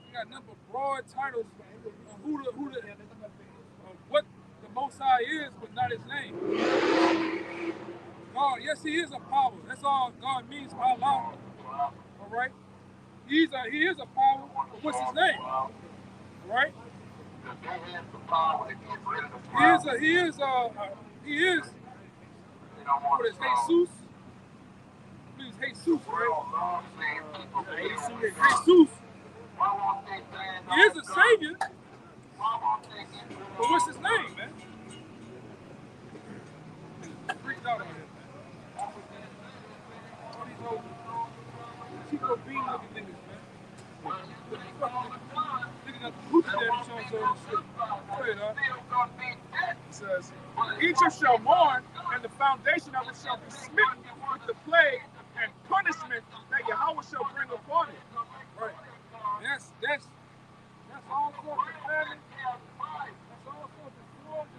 You got nothing but broad titles of what the Most High is, but not His name. God, yes, He is a power. That's all God means by Allah. All right. He is a power. But what's His name? All right. He is. What is Jesus? Please, Jesus, right? Jesus. He is a savior. But what's His name, man? Freaked out on Him, man. All these old Chico Bean looking niggas, man. Niggas got the boots there and showing all this shit. Go ahead, huh? It says, Egypt shall mourn, and the foundation of it shall be smitten with the plague and punishment that Yahweh shall bring upon it. Right. That's all sorts of famine. That's all sorts of wars.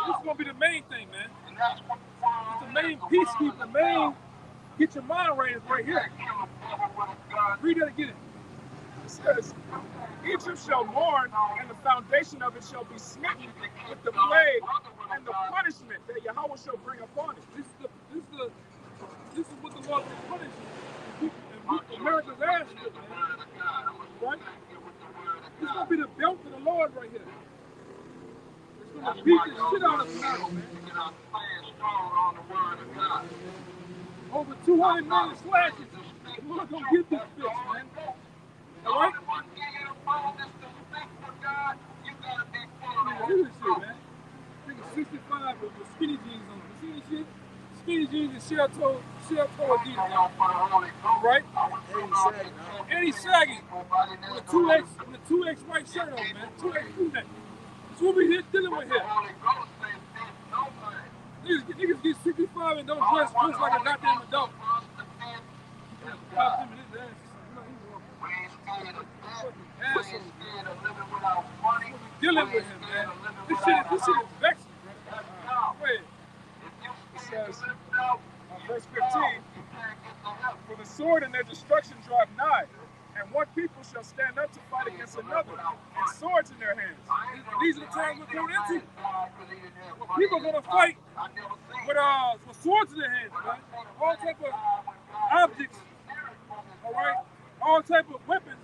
This is gonna be the main thing, man. It's the main peacekeeper, the main get your mind right is right here. Read that again. It says, Egypt shall mourn, and the foundation of it shall be smitten with the plague and the punishment that Yahweh shall bring upon it. This is what the Lord will punish you. And America's ass with, man. Right? This is gonna be the belt of the Lord right here. It's gonna beat the shit out of America, man. Over 200 million slashes. The Lord gonna get this bitch, man. All right? Look at this shit, man. Nigga 65 with skinny jeans on. You see this shit? Skinny jeans and shell-toe Adidas on. Right? And he's sagging. With a 2X white shirt on, man. 2X crew-neck. That's what we here dealing with here. Niggas get 65 and don't dress like a goddamn adult. Pop him in his ass. Asshole. Dealing with him, man. This shit is vexing, bro. Go ahead. says, verse 15, for the sword and their destruction drive nigh, and one people shall stand up to fight against another, and swords in their hands. These are the times we're going into. People are going to fight with swords in their hands, man. All type of objects, all right? All type of weapons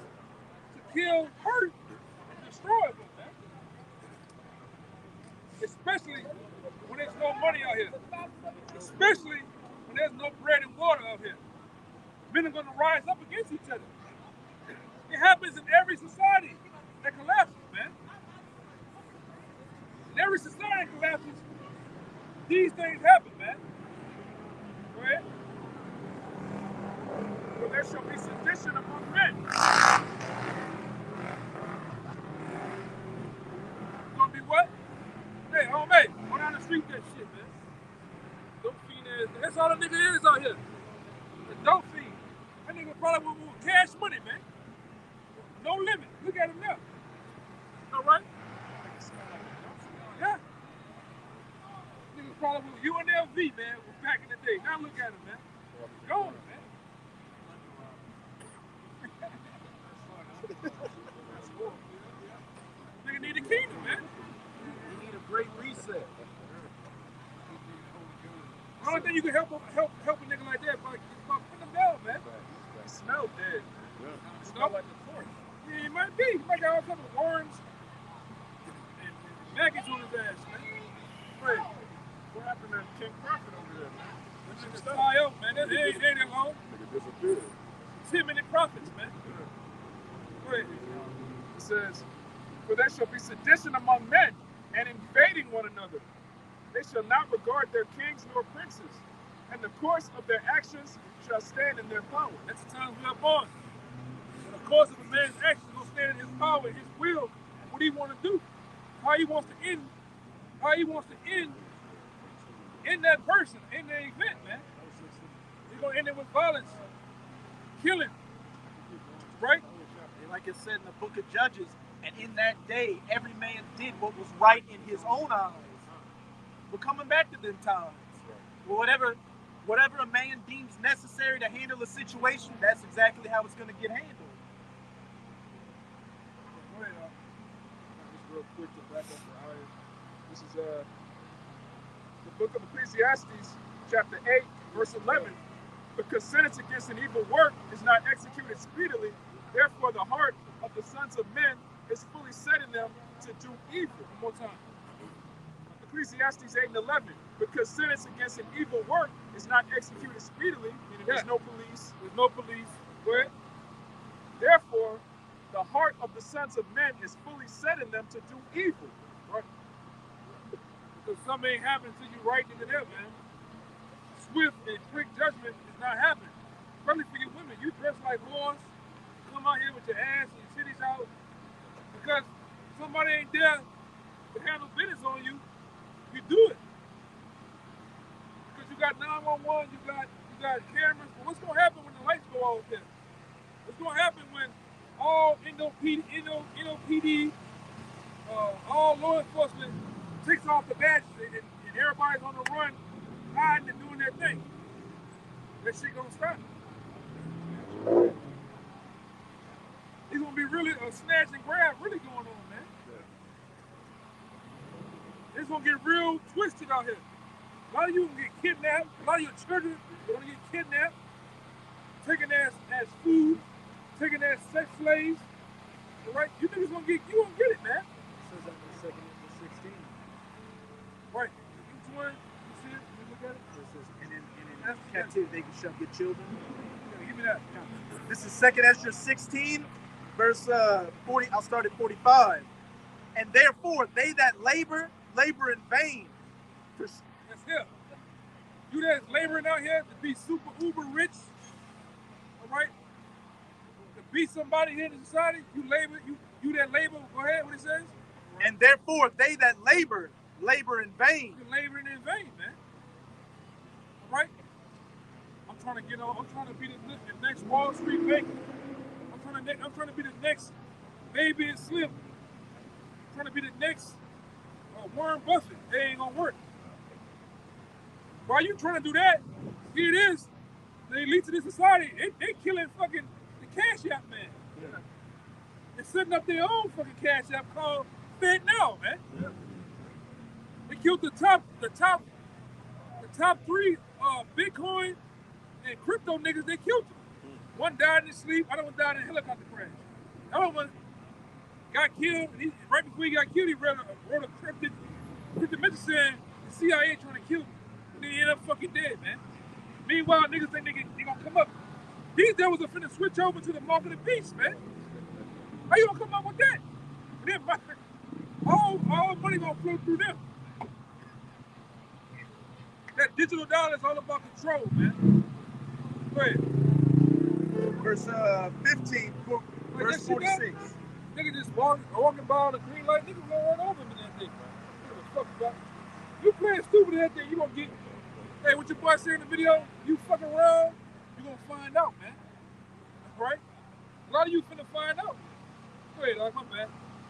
to kill, hurt, and destroy them, man. Especially when there's no money out here. Especially when there's no bread and water out here. Men are going to rise up against each other. It happens in every society that collapses, man. In every society that collapses, these things happen, man. Go ahead. For there shall be sedition among men. It's going to be what? Hey, homie, go down the street that shit, man. Dope fiend ass. That's all the nigga is out here. The dope fiend. That nigga probably will cash money, man. No limit. Look at him now. All right? Yeah. Nigga probably with UNLV, man, back in the day. Now look at him, man. Gone, man. Nigga need a kingdom, man. You need a great reset. The only thing you can help a nigga like that by putting him down, man. He smelled dead. He smelled like the forest. Yeah, he might be. He might got all type of worms and maggots on his ass, man. Wait, what happened to King Prophet over there, man? That nigga fly out, man. That ain't that long. Nigga disappeared. 10-minute prophets, man. Go ahead. It says, for there shall be sedition among men, and invading one another. They shall not regard their kings nor princes, and the course of their actions shall stand in their power. That's the times we are born. And the course of a man's actions will stand in his power, his will, what he want to do, how he wants to end in that person, in the event, man. He's gonna end it with violence, killing, right? And like it said in the book of Judges, and in that day, every man did what was right in his own eyes. We're coming back to them times. Well, whatever a man deems necessary to handle a situation, that's exactly how it's going to get handled. Go ahead, just real quick to back up the ayah. This is the book of Ecclesiastes, chapter 8, verse 11. Because sentence against an evil work is not executed speedily, therefore the heart of the sons of men is fully set in them to do evil. One more time. Ecclesiastes 8 and 11. Because sentence against an evil work is not executed speedily, meaning there's no police. There's no police. Go ahead. Therefore, the heart of the sons of men is fully set in them to do evil. Right. Because something ain't happening until you right into there, man. Swift and quick judgment is not happening. Especially for you women. You dress like whores, come out here with your ass and your titties out because somebody ain't there to handle business on you. You do it. Because you got 911, you got cameras. But what's gonna happen when the lights go off there? What's gonna happen when all NOPD, all law enforcement takes off the badges and everybody's on the run, hiding and doing their thing? That shit gonna stop. It's gonna be really a snatch and grab really going on, man. It's gonna get real twisted out here. A lot of you gonna get kidnapped. A lot of your children are gonna get kidnapped, taken as food, taken as sex slaves. All right, you niggas gonna get it, man. It says that in 2 Corinthians 16. Right. Each one, you see it? You look at it. It says, and in captivity they shall get children. Yeah, give me that. This is 2 Ezra 16, verse 40. I'll start at 45. And therefore they that labor in vain. That's here. You that's laboring out here to be super uber rich, all right? To be somebody here in the society, you that labor, go ahead, what it says? And therefore they that labor in vain. You're laboring in vain, man. All right? I'm trying to be the next Wall Street banker. I'm trying to be the next Baby and Slim. I'm trying to be the next Warren Buffett. They ain't gonna work. while you trying to do that, here it is. The elites of this society, they killing fucking the Cash App man. Yeah. They're setting up their own fucking Cash App called Fed Now, man. Yeah. They killed the top three Bitcoin and crypto niggas. They killed them. One died in his sleep. Other one died in a helicopter crash. The other one got killed. And right before he got killed, he wrote a cryptic message saying the CIA trying to kill him. And then he ended up fucking dead, man. Meanwhile, niggas think they gonna come up. These devils are finna switch over to the mark of the beast, man. How you gonna come up with that? And then all money gonna flow through them. That digital dollar is all about control, man. Go ahead. Verse 15, verse 46. Nigga just walking by on the green light, nigga gonna run over him in that thing, man. What the fuck about? You playing stupid in that thing, you gonna get. Hey, what your boy said in the video, you fucking around, you gonna find out, man. Right? A lot of you finna find out. Go ahead, dog, my bad.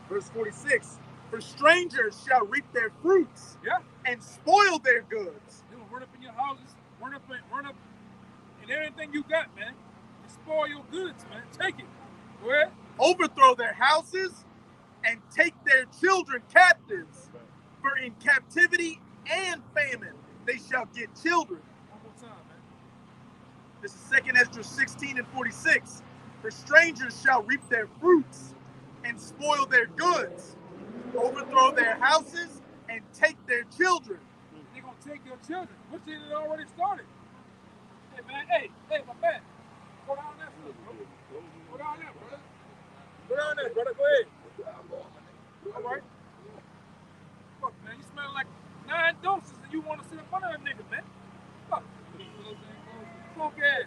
Verse 46. For strangers shall reap their fruits, Yeah. and spoil their goods. They will run up in your houses, run up in everything you got, man. And spoil your goods, man. Take it. Go ahead. Overthrow their houses, and take their children captives. For in captivity and famine they shall get children. One more time, man. This is 2 Esdras 16 and 46. For strangers shall reap their fruits, and spoil their goods. Overthrow their houses, and take their children. They're gonna take your children, which it had already started. Hey, man, hey, my man. Go down there, bro. Go down there, brother. Go down there, brother. Go ahead. All right. Fuck, man, you smell like 9 doses and you want to sit up under them niggas, man. Fuck. Fuck ass.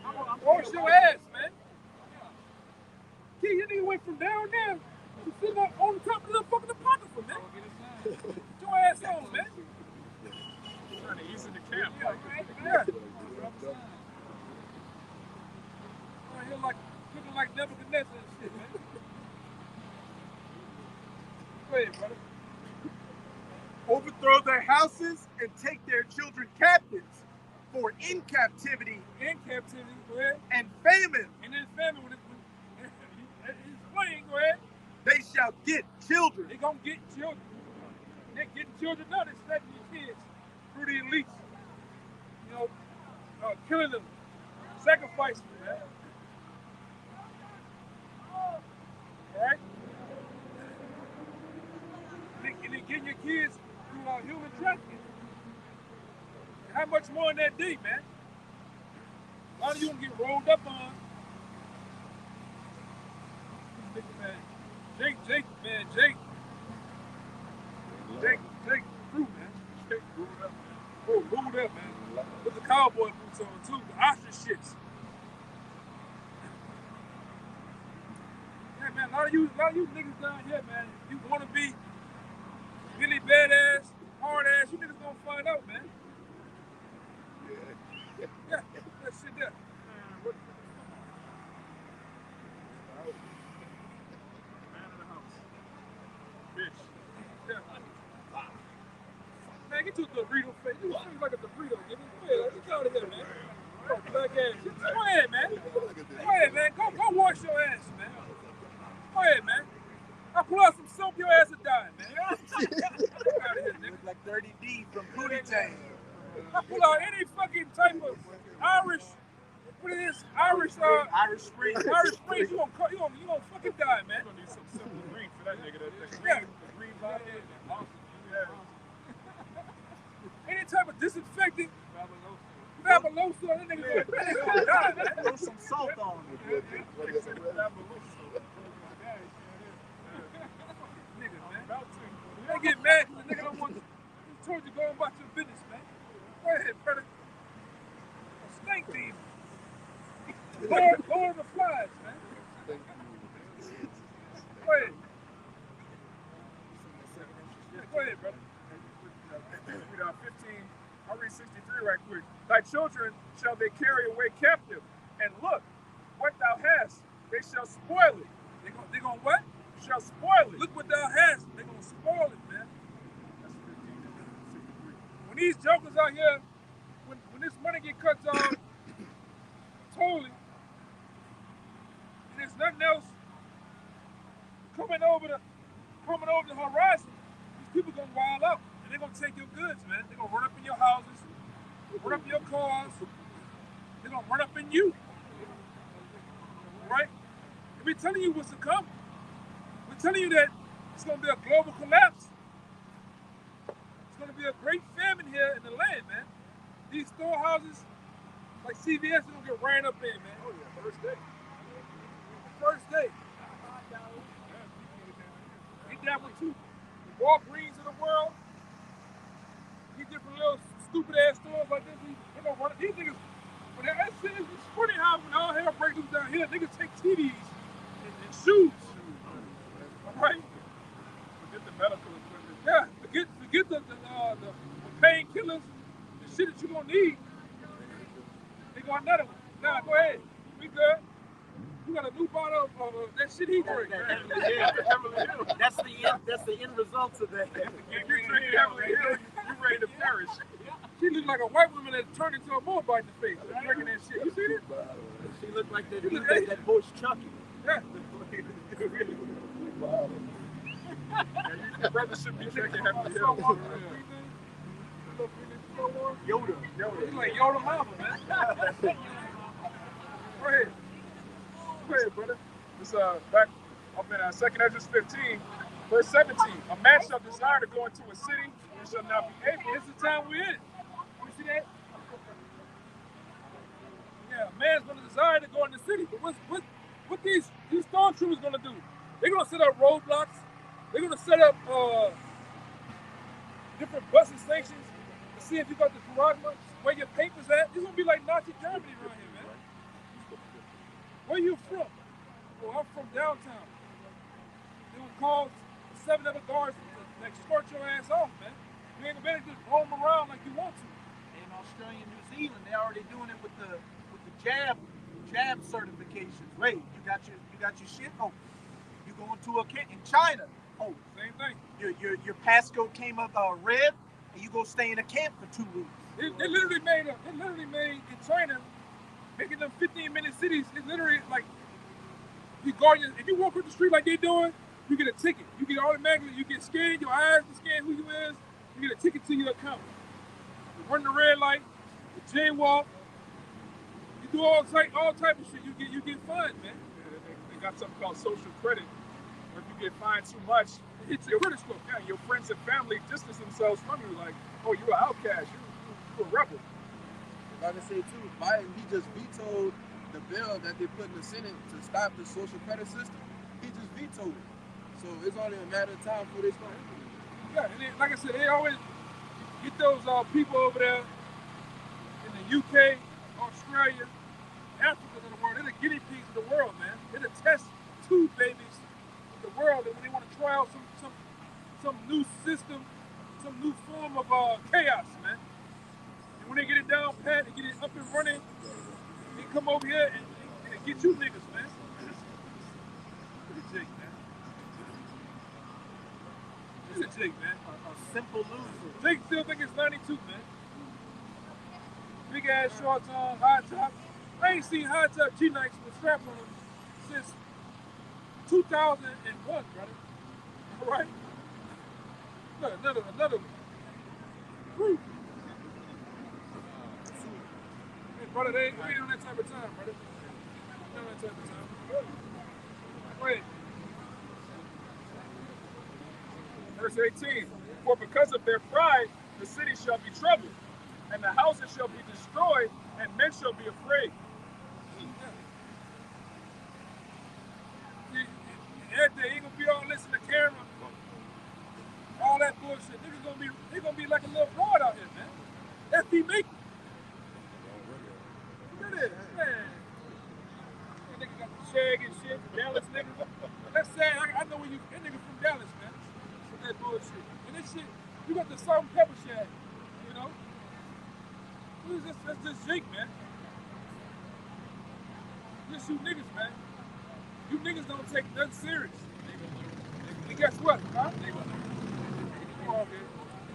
I'm wash your ass, man. Kid, you nigga went from down there to sitting up on the top of the fucking apocrypha, man. Get your ass on, man. Trying to ease in the camp. Yeah. Right here like looking like Nebuchadnezzar and shit, man. Go ahead, brother. Overthrow their houses, and take their children captives. For in captivity In captivity, go ahead. and famine And then famine, when it's playing, go ahead. they shall get children. They gonna get children. They're getting children now. They're snatching your kids through the elites. You know, killing them, sacrificing them, man. All right? And then getting your kids through human trafficking. And how much more in that day, man? A lot of you gonna get rolled up on. Man, Jake, fruit, man. Jake ruled up, man. Oh, ruled up, man. With the cowboy boots on, too. The ostrich shits. Yeah, man, a lot of you niggas down here, man, you want to be really badass, hard ass, you niggas gonna find out, man. Yeah, that shit there. Man, get you a Dorito face. You seem like a Dorito, nigga. Go ahead, get out of here, man. Oh, black ass. Go ahead, man. Go ahead, man. Go wash your ass, man. Go ahead, man. I pull out some soap, your ass will die, man. Get out of here, nigga. Like 30D from Booty Tang. I pull out any fucking type of Irish, what it is, Irish Spring, you gonna fucking die, man. You're gonna need some simple green for that nigga. That Yeah. green bottle. Yeah. Any type of disinfectant, Fabuloso, that nigga gonna die, man. Throw some salt on it. Niggas, man. They get mad because the nigga don't want he told you go about your business, man. Go ahead, brother. A snake thief. Go on the flies, man. Go ahead. Go ahead, brother. 15, I'll read 63 right quick. Thy children shall they carry away captive, and look, what thou hast, they shall spoil it. They gonna what? Shall spoil it. Look what thou hast. They gonna spoil it, man. That's 15 and 63. when these jokers out here, when this money get cut off totally, and there's nothing else coming over the horizon, these people gonna wild out and they're gonna take your goods, man. They're gonna run up in your houses, run up in your cars, they're gonna run up in you. Right? And we're telling you what's to come. We're telling you that it's gonna be a global collapse. It's gonna be a great famine here in the land, man. These storehouses, like CVS, are gonna get ran up in, man. Oh yeah, first day. First day. Get that one too. The Walgreens of the world. These different little stupid ass stores like this. They gonna run. These niggas. But it's funny how when all hell breaks loose down here, niggas take TVs and shoes. All right. Forget the medical equipment. Yeah. Forget the painkillers, the shit that you gonna need. They got another one. Nah, go ahead. We good. You got a new bottle of that shit he drank. That's the end result of that. If you drink Heavenly Hill, you ready to perish. She looked like a white woman that turned into a Moabite in the face. Drinking that shit. You see it? She looked like that voice Chucky. Yeah. Your brother should be drinking Heavenly Hill. Yoda. He's like Yoda Mama, man. Go ahead. Go ahead, brother. This back up in 2nd Ezra 15, verse 17. A man shall desire to go into a city and shall not be able. This is the time we're in. You see that? Yeah, a man's gonna desire to go in the city, but what these stormtroopers gonna do? They're gonna set up roadblocks. They're gonna set up different busing stations to see if you got the Karagma, where your papers at. It's gonna be like Nazi Germany around here, man. Where you from? Oh, I'm from downtown. They gonna call 7 other guards to escort your ass off, man. You ain't gonna be able to just roam around like you want to. In Australia and New Zealand, they're already doing it with the jab certifications. Wait, you got your shit? Oh, you going to a camp in China? Oh, Same thing. Your passcode came up red, and you go stay in a camp for 2 weeks. It literally made in China, making them 15-minute cities. It literally like if you walk up the street like they doing, you get a ticket. You get automatically, you get scanned, your eyes to scan who you is, you get a ticket to your account. You run the red light, you jaywalk, you do all type of shit. You get fined, man. They got something called social credit. Where if you get fined too much, It's your credit score. yeah, your friends and family distance themselves from you. Like, oh, you're an outcast. You a rebel. Like I say too, Biden, he just vetoed the bill that they put in the Senate to stop the social credit system. He just vetoed it. So it's only a matter of time before they start implementing it. Yeah, and like I said, they always get those people over there in the UK, Australia, Africa of the world. They're the guinea pigs of the world, man. They're the test tube babies of the world. And when they want to try out some new system, some new form of chaos, man. And when they get it down pat, they get it up and running, they come over here and get you niggas, man. Look at Jake, man. Look at Jake, man. A simple loser. Jake still think it's 92, man. Big ass shorts on, high top. I ain't seen high top G-Nikes with straps on them since 2001, brother. All right? Look, another one. Woo. Hey, brother, we ain't on that type of time, brother. We ain't on that type of time. Go ahead. Verse 18. For because of their pride, the city shall be troubled, and the houses shall be destroyed, and men shall be afraid. Everything ain't gonna be all this in the camera, all that bullshit. They gonna be like a little broad out here, man. FB make. Look at this, man. That nigga got the shag and shit, Dallas nigga. That's sad. I know where that nigga from Dallas, man. With that bullshit. And this shit, you got the salt and pepper shag, you know? That's just Jake, man. Just you niggas, man. You niggas don't take nothing serious. And guess what? Huh? And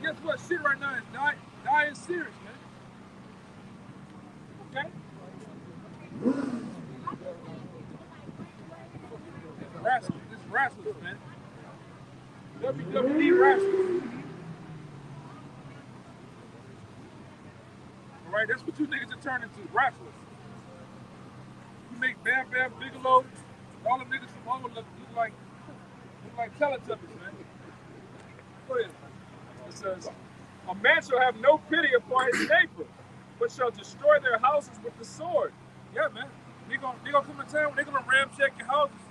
guess what? Shit right now is not Dying serious, man. Okay? Rascals. This is rascals, man. WWE rascals. All right, that's what you niggas are turning to, rascals. You make Bam Bam Bigelow, all the niggas from home look like Teletubbies, man. Go ahead. It says, a man shall have no pity upon his neighbor, but shall destroy their houses with the sword. Yeah, man. They gonna come to town. They gonna ramshack your houses.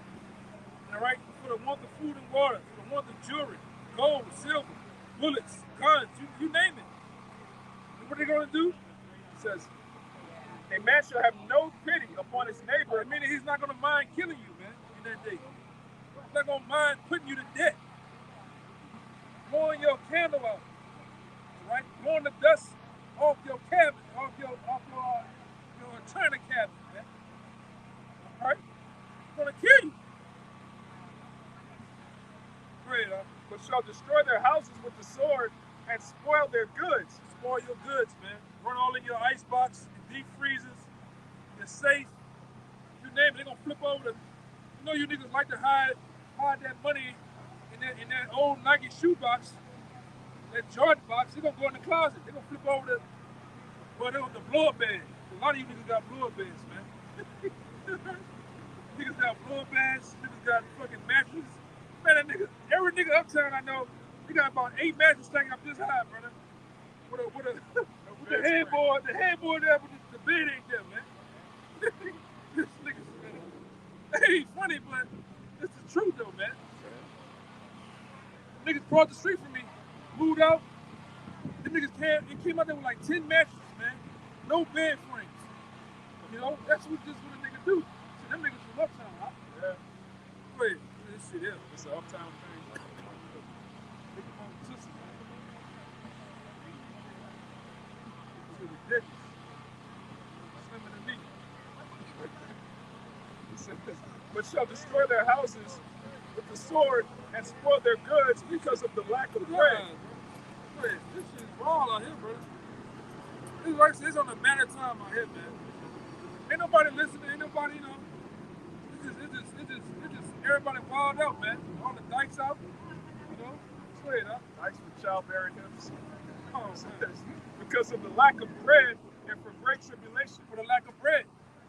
All right, for the want of food and water, for the want of jewelry, gold, silver, bullets, guns, you name it. And what they gonna do? It says, a man shall have no pity upon his neighbor. Meaning he's not gonna mind killing you, man, in that day. He's not gonna mind putting you to death. Blowing your candle out. All right? Blowing the dust off your cabinet, off your china cabinet, man. All right? He's gonna kill you. Great, but shall destroy their houses with the sword and spoil their goods. Spoil your goods, man. Run all in your icebox, your deep freezers, your safe. You name it, they're gonna flip over the. You know you niggas like to hide that money in that old Nike shoe box, that Jordan box. They're gonna go in the closet. They're gonna flip over the blower bed. A lot of you niggas got blower beds, man. Niggas got blower beds. Niggas got fucking mattresses. Man, that nigga, every nigga uptown I know, he got about 8 mattresses stacking up this high, brother. With the headboard there, but the bed ain't there, man. This nigga's, man. That ain't funny, but it's the truth though, man. Niggas crossed the street from me, moved out. The niggas came out there with like 10 mattresses, man. No bed frames. You know, that's what a nigga do. So them niggas from uptown, huh? Yeah. Go ahead. This shit is. It's an uptown thing. It's ridiculous. Slimmer than me. But shall destroy their houses with the sword and spoil their goods because of the lack of bread. This shit is wild out here, bro. This is like it's on a matter of time out here, man. Ain't nobody listening. Ain't nobody, you know. It's just everybody wild out, man. All the dykes out, you know. Straight up. Dykes for childbearing hips. Oh, man. Because of the lack of bread and for great tribulation. For the lack of bread.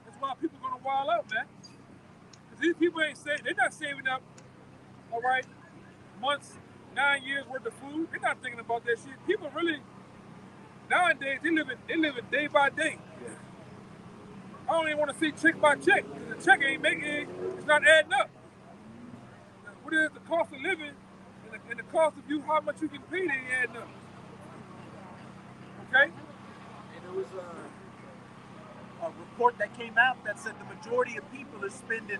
That's why people gonna wild out, man. Cause these people ain't saving. They're not saving up. All right, months, 9 years worth of food. They're not thinking about that shit. People really nowadays they living day by day. Yeah. I don't even want to see check by check. The check ain't making it. It's not adding up. What is the cost of living and the cost of you how much you can pay? They ain't adding up. Okay. And there was a report that came out that said the majority of people are spending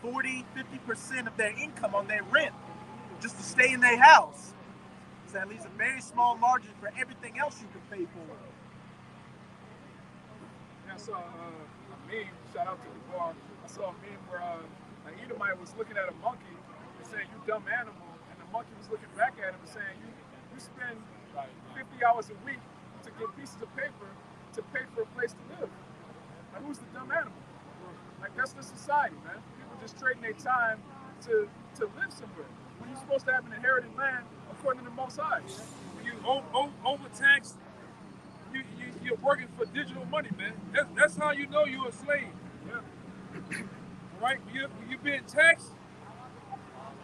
40-50% of their income on their rent just to stay in their house. So that leaves a very small margin for everything else you can pay for. Yeah, I saw a meme, shout out to the bar. I saw a meme where an Edomite was looking at a monkey and saying, "You dumb animal," and the monkey was looking back at him and saying, "You spend 50 hours a week to get pieces of paper to pay for a place to live. Like, who's the dumb animal?" Like, that's the society, man. People just trading their time to live somewhere. When you're supposed to have an inherited land according to the Most High. When you overtaxed, you're working for digital money, man. That's how you know you're a slave. Yeah. All right? When you're being taxed,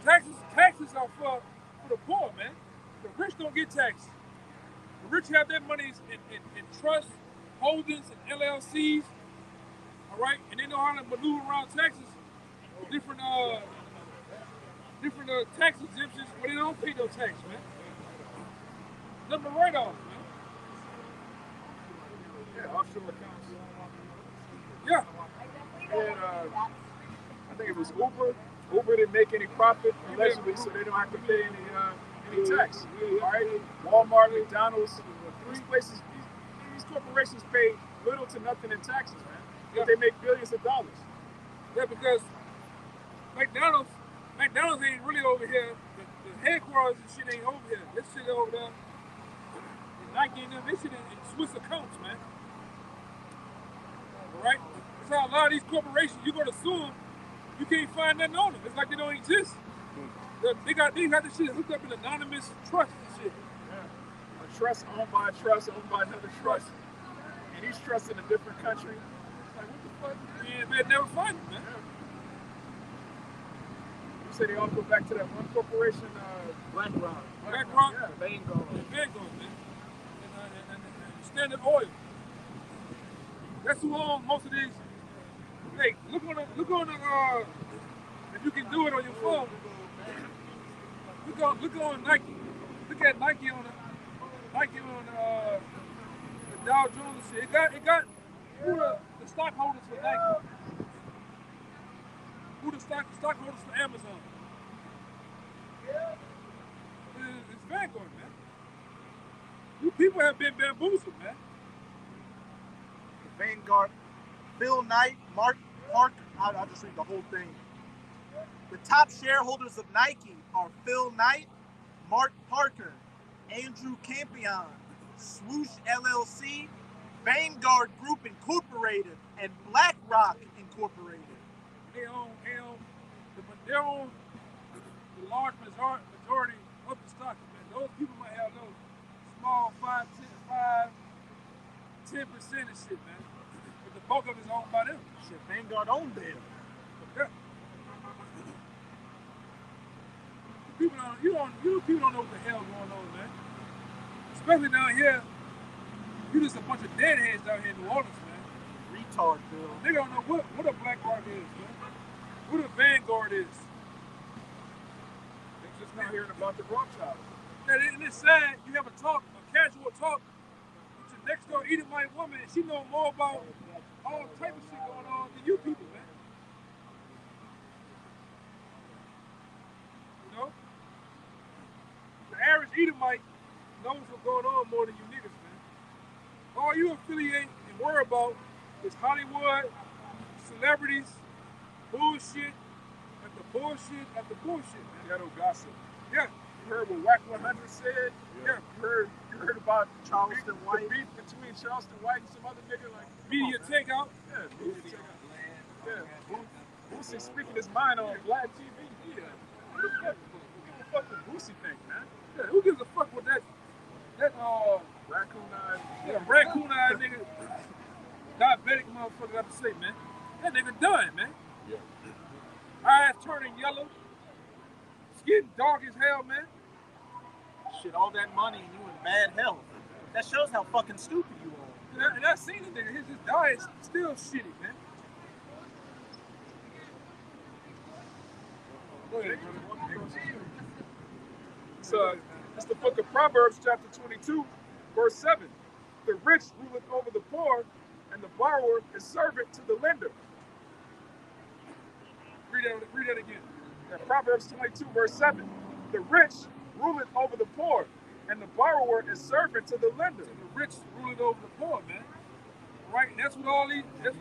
taxes are for the poor, man. The rich don't get taxed. The rich have their money in trusts, holdings, and LLCs. All right? And they know how to maneuver around taxes. Different tax exemptions where they don't pay no tax, man. Nothing right off, man. Yeah, offshore accounts. Yeah. And I think it was Uber. Uber didn't make any profit allegedly, so they don't have to pay any tax. All right, Walmart, McDonald's, these places, these corporations pay little to nothing in taxes, man. But they make billions of dollars. Yeah, because McDonald's ain't really over here. The headquarters and shit ain't over here. This shit over there in Nike and them, they sit in Swiss accounts, man. All right? That's how a lot of these corporations, you go to sue them, you can't find nothing on them. It's like they don't exist. They got this shit hooked up in anonymous trust and shit. Yeah. A trust owned by a trust owned by another trust. And each trust in a different country. It's like, what the fuck? Yeah, they'll never find them, man. Yeah. You say they all go back to that one corporation, BlackRock. BlackRock. Yeah. Vanguard. Vanguard, man. And Standard Oil. That's who owns most of these. Hey, look on the if you can do it on your phone. Look on Nike. Look at Nike on the Dow Jones shit. It got who the stockholders for Nike. Who the stockholders for Amazon. It's Vanguard, man. You people have been bamboozled, man. Vanguard, Phil Knight, Mark Parker. I'll just read the whole thing. The top shareholders of Nike are Phil Knight, Mark Parker, Andrew Campion, Swoosh LLC, Vanguard Group Incorporated, and BlackRock Incorporated. They own the large majority of the stock, man. Those people might have those small 10% and shit, man. But the bulk of it is owned by them. Shit, Vanguard owned them. Yeah. People don't know what the hell going on, man. Especially down here, you just a bunch of deadheads down here in New Orleans, man. Retard, Bill. They don't know what a BlackRock is, man. What a Vanguard is. They're just not hearing about the Rothschilds. And it's sad, you have a casual talk with your next door Edomite woman, and she knows more about all type of shit going on than you people, man. You know? The average Edomite knows what's going on more than you niggas, man. All you affiliate and worry about is Hollywood, celebrities, bullshit, after bullshit, after bullshit, man. Ghetto gossip. Yeah. You heard what Whack 100 said? Yeah. You heard about Charleston White. the beef between Charleston White and some other nigga like Media takeout. Yeah, media takeout. Yeah. Boosie speaking his mind on Vlad TV. Yeah. Who gives a fuck what Boosie think, man? Yeah, who gives a fuck with that Raccoon eyes. yeah, raccoon-eyed nigga, diabetic motherfucker got to say, man? That nigga done, man. Yeah. Eyes turning yellow, skin dark as hell, man. Shit, all that money and you in bad health. That shows how fucking stupid you are. And I seen the nigga, his diet's still shitty, man. Go ahead, brother. It's the book of Proverbs, chapter 22, verse 7. The rich ruleth over the poor, and the borrower is servant to the lender. Read that again. Yeah, Proverbs 22, verse 7. The rich ruleth over the poor, and the borrower is servant to the lender. So the rich ruling over the poor, man. Right? And that's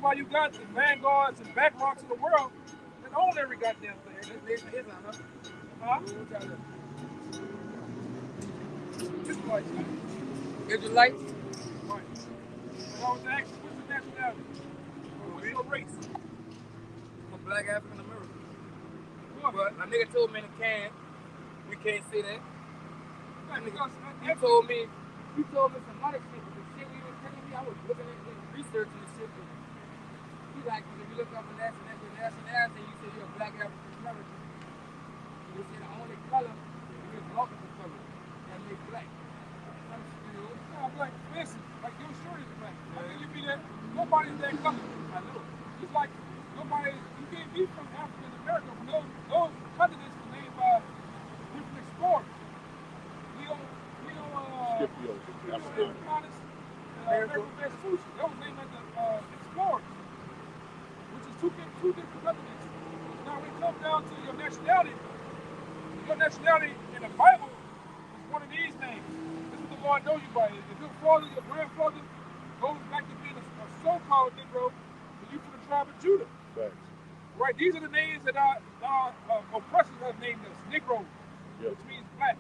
why you got the Vanguards and BlackRocks of the world that own every goddamn thing. Huh? Israelites, man. Israelites? Right. I was asking, what's your nationality? What's your race? I'm a black African American. But a nigga told me in a can, we can't say that. He told me some other shit, but the shit he was telling me, I was looking at it, researching the shit. He like, if you look up a nationality, you say you're a black African American. You say the only color is multiple colors that make black. I'm still. I'm like, listen, like your shirt is black. How can you be that? Nobody's that color. I know. It's like nobody, you can't be from African America. Those continents were named by different explorers. American Vespucci. That was named after explorers, which is two different continents. Now when it comes down to your nationality in the Bible is one of these names. This is what the Lord knows you by. If your father, your grandfather goes back to being a so-called Negro, then you from the tribe of Judah. Right? These are the names that our oppressors have named us, Negro, which means black.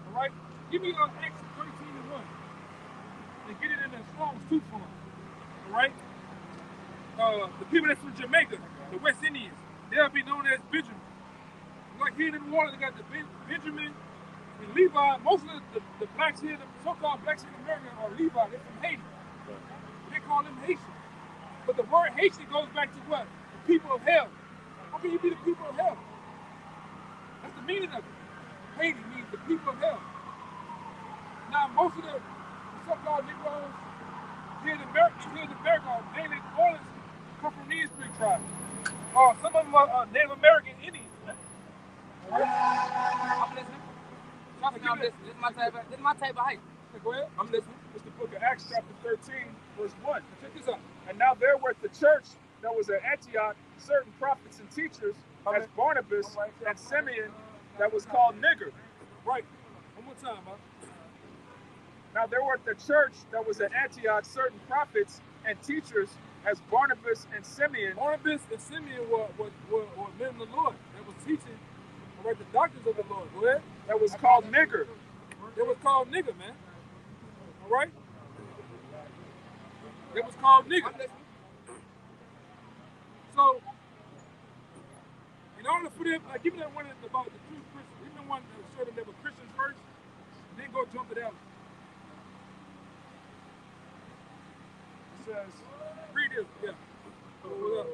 All right? Give me Acts 13 and and get it in a strong suit form. All right? The people that's from Jamaica, the West Indians, they'll be known as Benjamin. Like here in New Orleans, they got the Benjamin and Levi. Most of the blacks here, the so-called blacks in America are Levi. They're from Haiti. They call them Haitian. But the word Haitian goes back to what? The people of hell. How can you be the people of hell? That's the meaning of it. Haiti means the people of hell. Now, most of the so-called Negroes here in America, mainly New Orleans, come from these three tribes. Some of them are Native American Indians. I'm listening. Trust me, I'm listening. This is my type of hype. Go ahead. I'm listening. It's the book of Acts, chapter 13, verse 1. Check this out. And now there were at the church that was at Antioch certain prophets and teachers, as Barnabas and Simeon, that was called nigger. Right. One more time, huh? Now there were at the church that was at Antioch certain prophets and teachers, as Barnabas and Simeon. Barnabas and Simeon were men of the Lord that was teaching, all right, the doctrines of the Lord. Go ahead. That was called nigger. It was called nigger, man. All right? It was called nigger. So, in order for them, like, give me that one about the true Christians. Give me the one that showed them they were Christians first, and then go jump it out. It says, Read this, yeah. Hold up.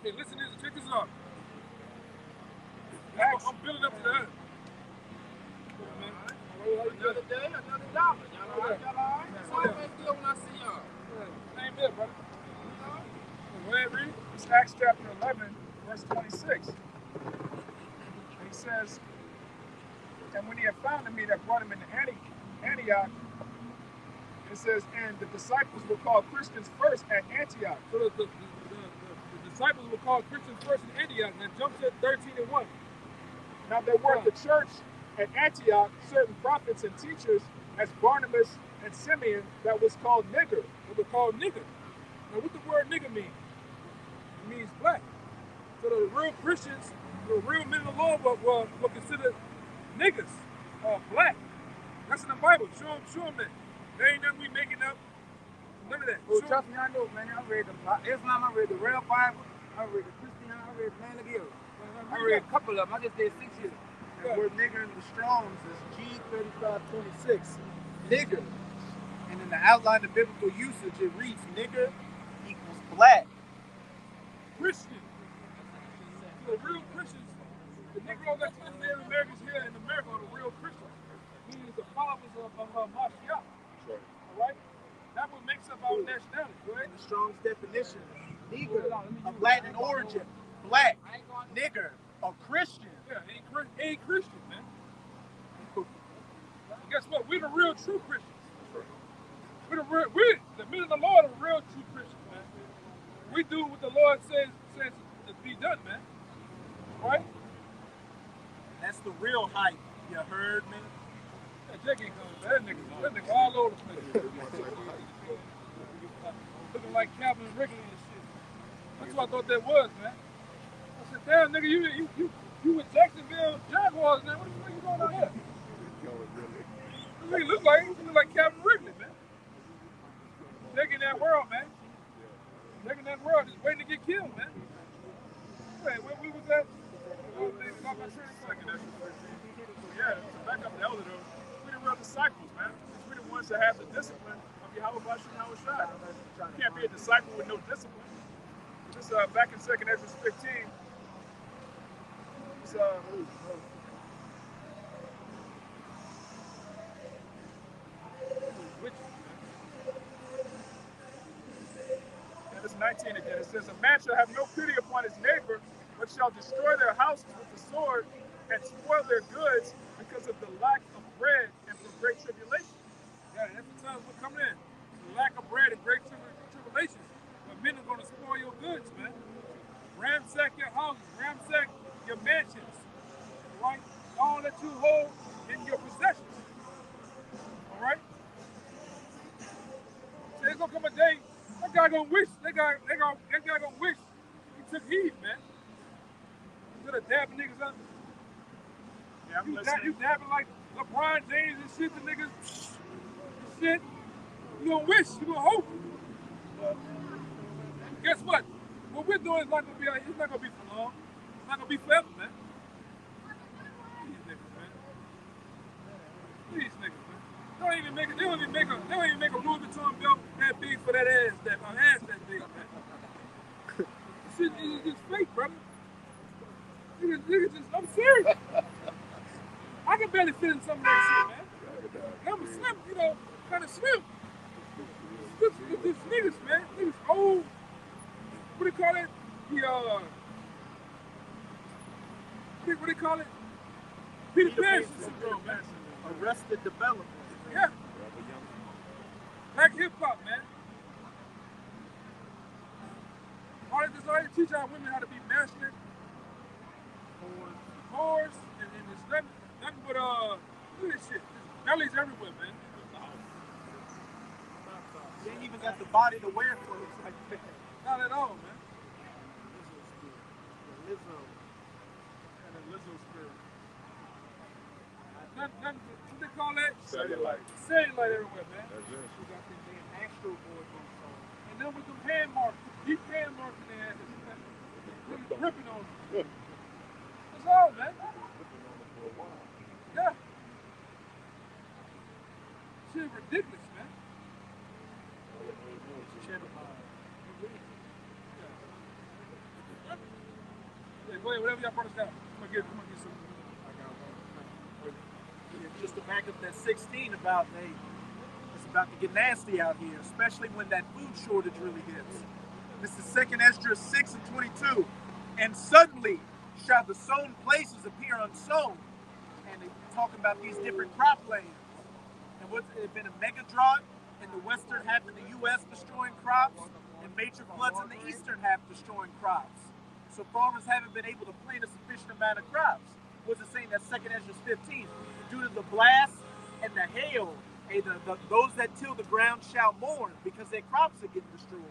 Hey, listen to this. Check this out. I'm building up to that. Another day, another dollar. Y'all all right? That's all I feel when I see y'all. Same there, brother. Go ahead, read. it's Acts chapter 11, verse 26. And he says, and when he had found him, he that brought him into Antioch, it says, and the disciples were called Christians first at Antioch. So the disciples were called Christians first in Antioch. Now jump to 13 and 1. Now there were at the church at Antioch certain prophets and teachers, as Barnabas and Simeon, that was called nigger. They were called nigger. Now what the word nigger mean? It means black. So the real Christians, the real men of the Lord were considered niggers, black. That's in the Bible. Show them that. There ain't nothing we making up. None of that. Well, trust me, I know, man. I read the Islam, I read the real Bible, I read the Christian, I read Man of Gill. I read a couple of them. I just did 6 years. The word nigger in the Strong's is G3526. Nigger. And in the outline of biblical usage, it reads nigger equals black. Christian. The real Christians, the Negro that's in the Native Americans here in America are the real Christians. Meaning the followers of Mashiach. All right? That what makes up our nationality, right? The Strong's definition, nigger, of Latin origin, black, nigger, a Christian. Yeah, ain't Christian, man. And guess what? We're the real true Christians. We're the men of the Lord are the real true Christians, man. We do what the Lord says to be done, man. Right? That's the real hype. You heard me? Yeah, Jake ain't coming, man. That nigga all over the place. Looking like Calvin and Wrigley and shit. That's what I thought that was, man. I said, damn, nigga, you with Jacksonville Jaguars now. What the fuck you doing out here? He look like Calvin Wrigley, man. Taking that world, man. Taking that world, just waiting to get killed, man. Hey, where we was at? Yeah, to back up the elder though, we the real disciples, man. We the ones that have the discipline of Yahweh Bashim Yahushua. You can't be a disciple with no discipline. This back in 2nd Ezra 15. It's and it's 19 again. It says, a man shall have no pity upon his neighbor, but shall destroy their houses with the sword and spoil their goods because of the lack of bread and from great tribulation. Yeah, that's the time we're coming in. The lack of bread and great tribulation. But men are going to spoil your goods, man. Ransack your houses, ransack your mansions, right? All that you hold in your possessions. All right? So there's gonna come a day, that guy gonna wish he took heed, man. Instead of dabbing niggas up. Yeah, I'm You listening. dabbing like LeBron James and shit, the niggas. shit, you're gonna wish, you're gonna hope. Guess what? What we're doing is not gonna be it's not gonna be for long. It's not gonna be forever, man. These niggas, man. These niggas, man. They don't even make a Louis Vuitton belt that big for that ass that big, man. Shit is just fake, brother. Niggas just, I'm serious. I can barely fit in some of that shit, man. And I'm a slim, kind of slim. This niggas, man. Niggas old. What do you call it? What do you call it? Peter Pan syndrome, man. Arrested development. Yeah. Black hip hop, man. All they teach our women how to be masculine, whores, and it's nothing but look at this shit. There's bellies everywhere, man. They ain't even got the body to wear clothes like that. Not at all, man. Lizzo. And a Lizzo spirit. Nothing, what they call that? Cellulite. Cellulite everywhere, man. That's it. You got them damn Astro Boys on song. And then with them hand marks, deep hand marks in their asses, really ripping on them. That's all, man. Yeah. Shit ridiculous, man. Yeah, go ahead, whatever y'all brought us down. I'm gonna get some. Just to back up that 16 about, hey, it's about to get nasty out here, especially when that food shortage really hits. This is 2nd Esdras 6 and 22. And suddenly shall the sown places appear unsown. And they're talking about these different crop lands. And what's it been a mega drought in the western half of the U.S. destroying crops, and major floods in the eastern half destroying crops. So farmers haven't been able to plant a sufficient amount of crops. What's it saying? That's 2nd Esdras 15. Due to the blast and the hail, those that till the ground shall mourn because their crops are getting destroyed.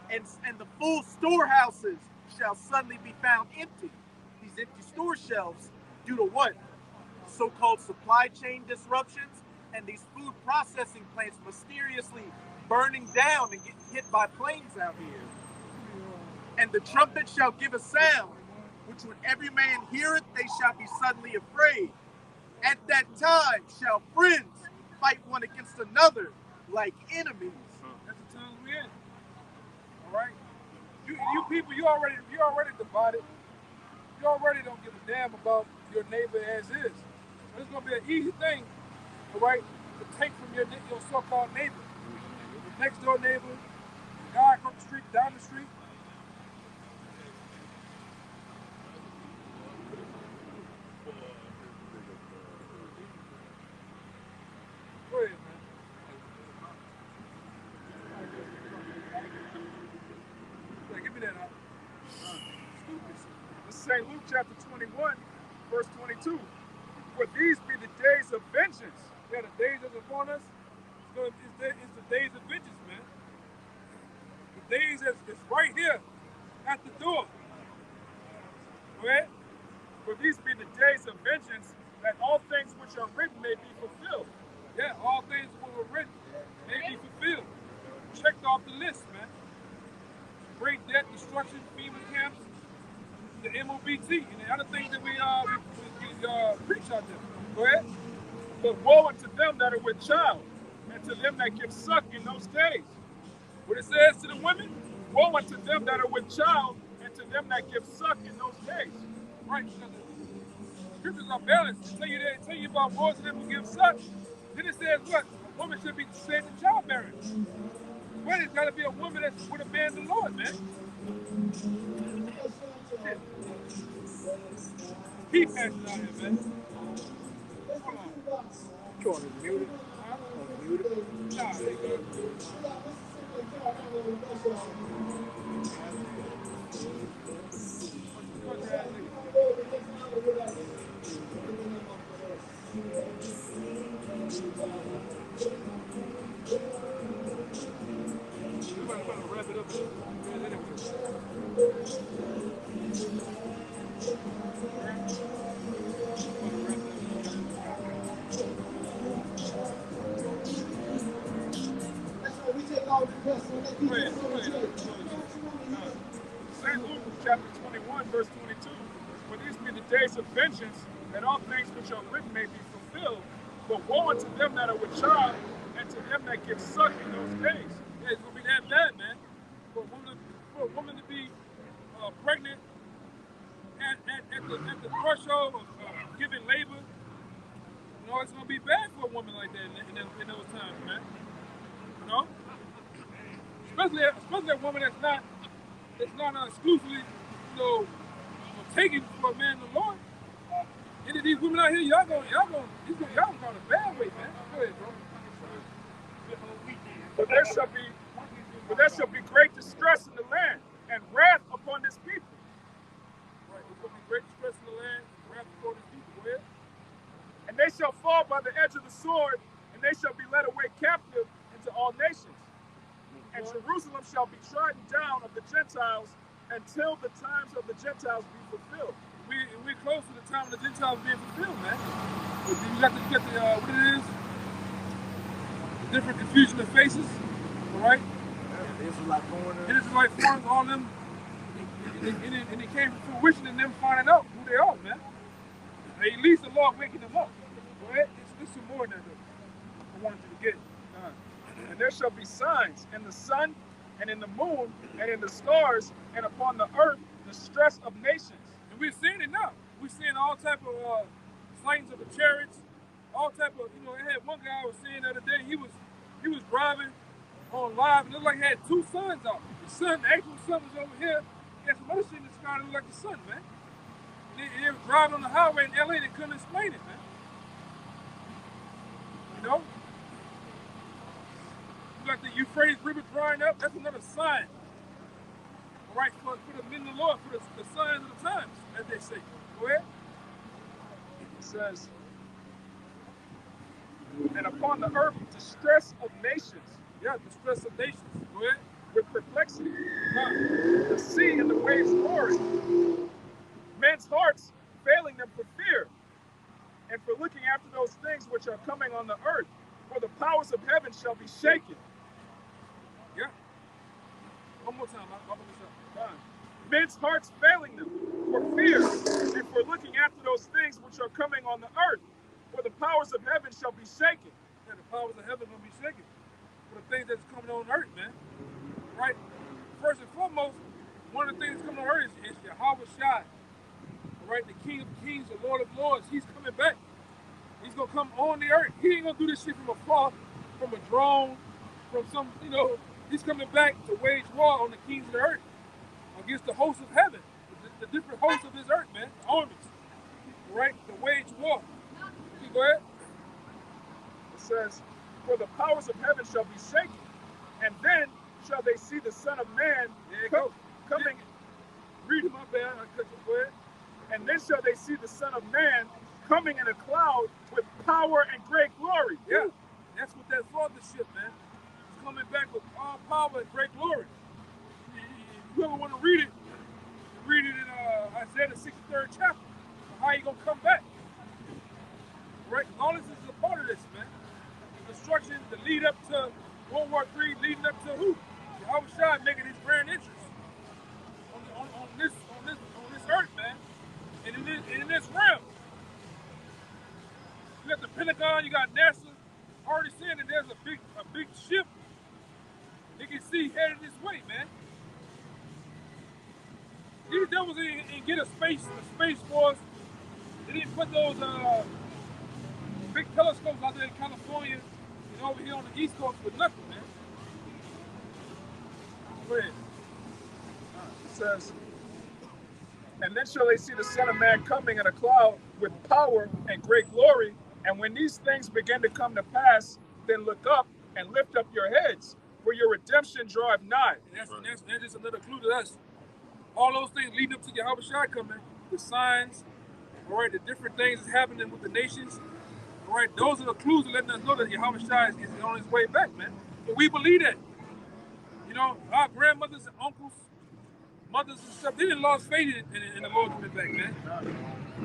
And the full storehouses shall suddenly be found empty. These empty store shelves due to what? So-called supply chain disruptions and these food processing plants mysteriously burning down and getting hit by planes out here. And the trumpet shall give a sound, which when every man heareth, they shall be suddenly afraid. At that time shall friends fight one against another like enemies. That's the times we're in. All right? You people, you already divided. You already don't give a damn about your neighbor as is. So it's going to be an easy thing, all right, to take from your so-called neighbor. The next door neighbor, the guy across the street, down the street. Go ahead, man. Yeah, give me that out. This is St. Luke chapter 21, verse 22. For these be the days of vengeance. Yeah, the days that's upon us, it's the days of vengeance, man. The days that's right here at the door. Go ahead. For these be the days of vengeance, that all things which are written may be fulfilled. Yeah, all things that were written may be fulfilled. Checked off the list, man. Great debt, destruction, FEMA camps, the MOBT, and the other things that we preach out there. Go ahead. But woe unto them that are with child, and to them that give suck in those days. What it says to the women? Woe unto them that are with child, and to them that give suck in those days. Right. The scriptures are balanced. They tell you about woes to them who give suck. Then it says what? A woman should be saved in childbearing. Well, it's got to be a woman that's with a man the Lord, man. Shit. Keep passing out here, man. Hold on. You on muted? Huh? Muted? Nah, they good. Wrap it up. St. Luke chapter 21, verse 22. For these be the days of vengeance, that all things which are written may be fulfilled. But woe unto them that are with child, and to them that give suck in those days. Yeah, it's gonna be that bad, man. For a woman to be pregnant at the threshold of giving labor, you know, it's gonna be bad for a woman like that in those times, man. You know, especially a woman that's not exclusively, you know, taken for a man of the Lord. Any of these women out here, y'all going a bad way, man. Go ahead, bro. But there shall be great distress in the land, and wrath upon this people. Right, there's gonna be great distress in the land, wrath upon this people. Go ahead. And they shall fall by the edge of the sword, and they shall be led away captive into all nations. And Jerusalem shall be trodden down of the Gentiles until the times of the Gentiles be fulfilled. We're close to the time of the Gentiles being fulfilled, man. But you got to get the what it is, the different confusion of faces, all right? Israelite foreigners. Israelite foreigners, all them, and it came to fruition in them finding out who they are, man. At least the Lord waking them up. Go ahead. It's some more than that. I wanted you to get it. And there shall be signs in the sun, and in the moon, and in the stars, and upon the earth the stress of nations. And we're seeing it now. We're seeing all type of sightings of the chariots, all type of, you know, I had one guy I was seeing the other day, he was driving on live, and it looked like he had two suns out. The sun, the actual sun was over here, he had some other shit in the sky that looked like the sun, man. And they were driving on the highway in LA, they couldn't explain it, man. You know? Like the Euphrates River drying up, that's another sign. All right, for the men of the Lord, for the signs of the times, as they say. Go ahead. It says, and upon the earth distress of nations. Yeah, distress of nations. Go ahead. With perplexity. The sea and the waves roaring. Men's hearts failing them for fear, and for looking after those things which are coming on the earth. For the powers of heaven shall be shaken. Yeah. One more time. I'll put this up. Men's hearts failing them for fear, and for looking after those things which are coming on the earth. For the powers of heaven shall be shaken. Yeah, the powers of heaven will be shaken. For the things that's coming on earth, man. Right? First and foremost, one of the things that's coming on earth is Yahweh Shai. Right? The King of Kings, the Lord of Lords. He's coming back. He's going to come on the earth. He ain't going to do this shit from afar, from a drone, from some, you know, he's coming back to wage war on the kings of the earth against the hosts of heaven, the different hosts of this earth, man, the armies, right? The wage war. You go ahead. It says, for the powers of heaven shall be shaken, and then shall they see the Son of Man coming. Read my bad, I cut you. Go ahead. And then shall they see the Son of Man coming in a cloud with power and great glory. Yeah, that's what that fathership, man. He's coming back with all power and great glory. If you ever want to read it in Isaiah the 63rd chapter. How he gonna come back? Right? All this is a part of this, man. The construction, the lead up to World War III, leading up to who? Yahweh Shai making his grand entrance on this earth, man, and in this realm. You got the Pentagon, you got NASA, already saying that there's a big ship they can see headed this way, man. These devils didn't get a space force. They didn't put those big telescopes out there in California and over here on the East Coast for nothing, man. Go ahead. It says, and then shall they see the Son of Man coming in a cloud with power and great glory. And when these things begin to come to pass, then look up and lift up your heads, for your redemption draweth nigh. And that's just another clue to us. All those things leading up to Yahweh Shai coming, the signs, all right, the different things that's happening with the nations, all right, those are the clues that letting us know that Yahweh Shai is on his way back, man. But we believe that. You know, our grandmothers and uncles, mothers and stuff, they didn't lost faith in the Lord coming back, man.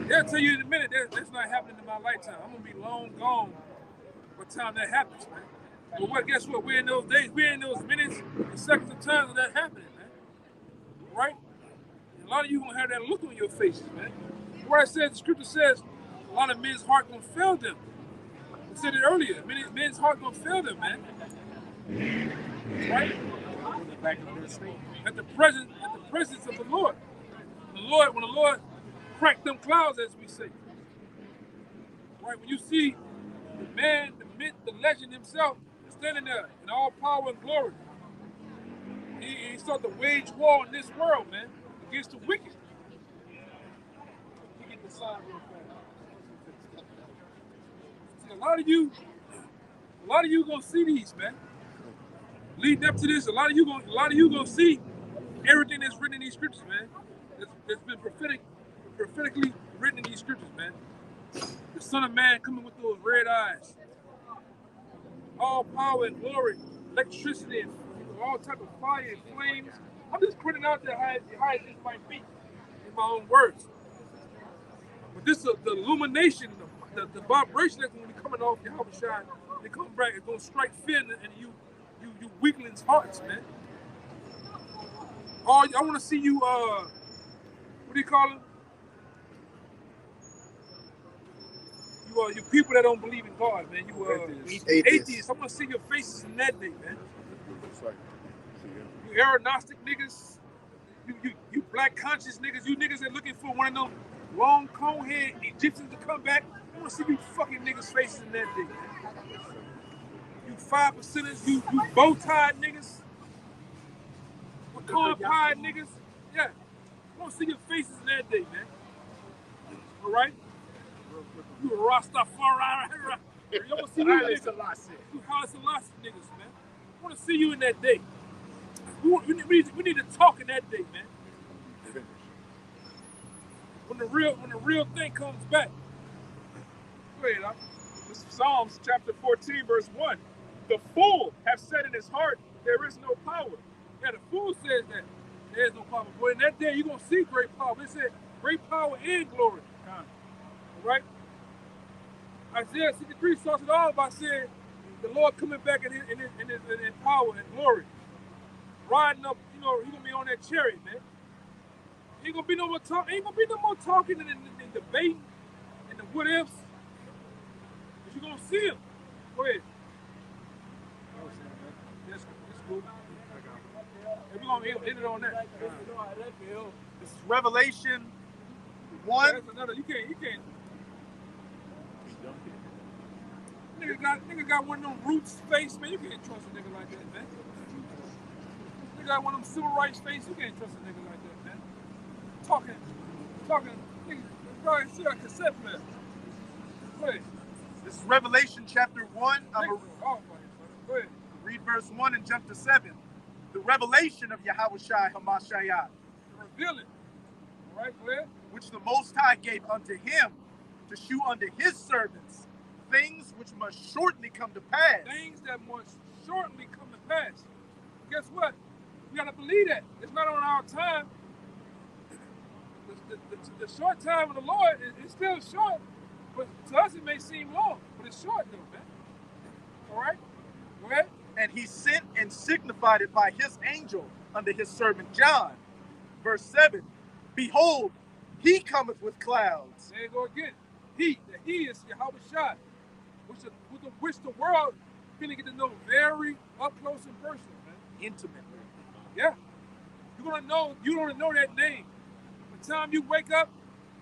They'll tell you in a minute that's not happening in my lifetime. I'm gonna be long gone by the time that happens, man. But what? Guess what? We're in those days. We're in those minutes and seconds of time of that happening, man. Right? And a lot of you gonna have that look on your faces, man. Where I said the scripture says a lot of men's heart gonna fail them. I said it earlier. Men's heart gonna fail them, man. Right? At the presence of the Lord. When the Lord cracked them clouds, as we say. Right? When you see the man, the myth, the legend himself standing there in all power and glory, he started to wage war in this world, man, against the wicked. He get the sign real fast. See, a lot of you gonna see these, man. Leading up to this, a lot of you gonna see everything that's written in these scriptures, man. That's been prophetically written in these scriptures, man. The Son of Man coming with those red eyes, all power and glory, electricity, and all type of fire and flames. I'm just putting out there how this might be in my own words. But this the illumination, the vibration that's going to be coming off your Yahushua, they come back, it's going to strike fear in you weaklings' hearts, man. Oh, I want to see you, what do you call them? You people that don't believe in God, man. You atheists. I want to see your faces in that day, man. You aeronostic niggas. You black conscious niggas. You niggas that looking for one of them long cone head Egyptians to come back. I want to see you fucking niggas faces in that day, man. You 5%ers. You bow tied niggas. Corn pie niggas. Yeah. I want to see your faces in that day, man. All right? You a Rastafari. You want to see you niggas. You Haile Selassie niggas, man. I want to see you in that day. We need to talk in that day, man. When the real thing comes back. Go ahead, this is Psalms chapter 14, verse 1. The fool have said in his heart, there is no power. Yeah, the fool says that there is no power. But in that day, you're going to see great power. It said great power and glory. All right? Isaiah 63 starts it all by saying the Lord coming back in power and glory. Riding up, he's going to be on that chariot, man. Ain't going to be no more talking and debating and the what ifs. But you're going to see him. Go ahead. That's cool. We're going to end it on that. This is Revelation 1. That's another. You can't. Nigga got one of them roots face, man. You can't trust a nigga like that, man. Nigga got one of them civil rights face. You can't trust a nigga like that, man. Talking. Nigga, probably see a cassette player. Go ahead. This is Revelation chapter 1. Go ahead. Read verse 1 and jump to 7. The revelation of Yahushua Hamashiach. Revealing. All right, go ahead. Which the Most High gave unto him to shew unto his servants things which must shortly come to pass. Things that must shortly come to pass. Guess what? We got to believe that. It's not on our time. The short time of the Lord is still short, but to us it may seem long, but it's short though, man. All right? Go ahead. And he sent and signified it by his angel unto his servant John. Verse 7. Behold, he cometh with clouds. There you go again. He is Yahushua, which the world finna get to know very up close and personal, man. Intimately. Yeah. You want to know that name. By the time you wake up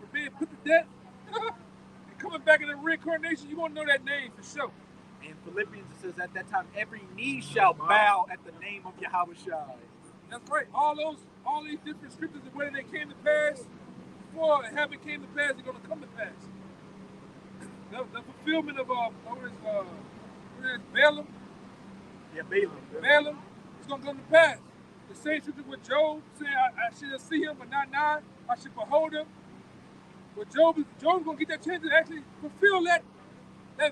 from being put to death and coming back in the reincarnation, you want to know that name for sure. In Philippians it says at that time every knee shall bow at the name of Yahushua. That's right. All these different scriptures of whether they came to pass before and haven't came to pass, they're gonna come to pass. The fulfillment of Balaam. Yeah, Balaam. Balaam is gonna come to pass. The same scripture with Job saying I should see him, but not now. I should behold him. But Job's gonna get that chance to actually fulfill that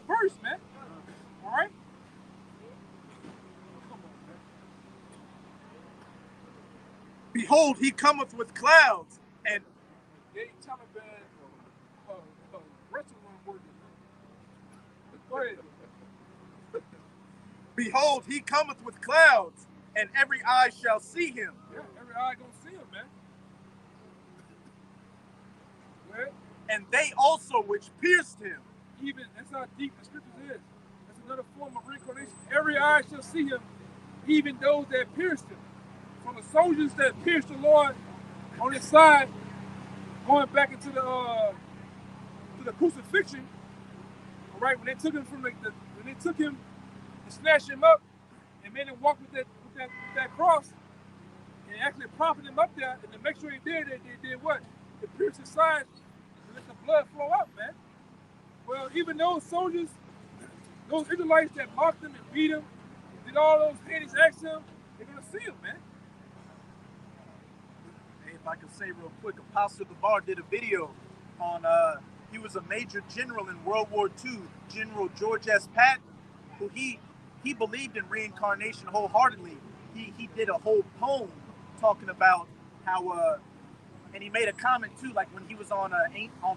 verse, man. All right. Come on, man. Behold, he cometh with clouds, and Taliban restaurant workers. Go ahead. Behold, he cometh with clouds, and every eye shall see him. Yeah, every eye gonna see him, man. Well, And they also which pierced him. even that's how deep the scriptures is. That's another form of reincarnation. Every eye shall see him, even those that pierced him. From the soldiers that pierced the Lord on his side, going back into the to the crucifixion. All right, when they took him from when they took him and snatched him up and made him walk with that cross, and actually propping him up there, and to make sure he did, they did what? They pierced his side and let the blood flow out, man. Well, even those soldiers, those Israelites that mocked him and beat him, did all those heinous acts to him, they're gonna see him, man. Hey, if I could say real quick, Apostle Gabar did a video on, he was a major general in World War II, General George S. Patton, who he believed in reincarnation wholeheartedly. He did a whole poem talking about how, and he made a comment too, like when he was on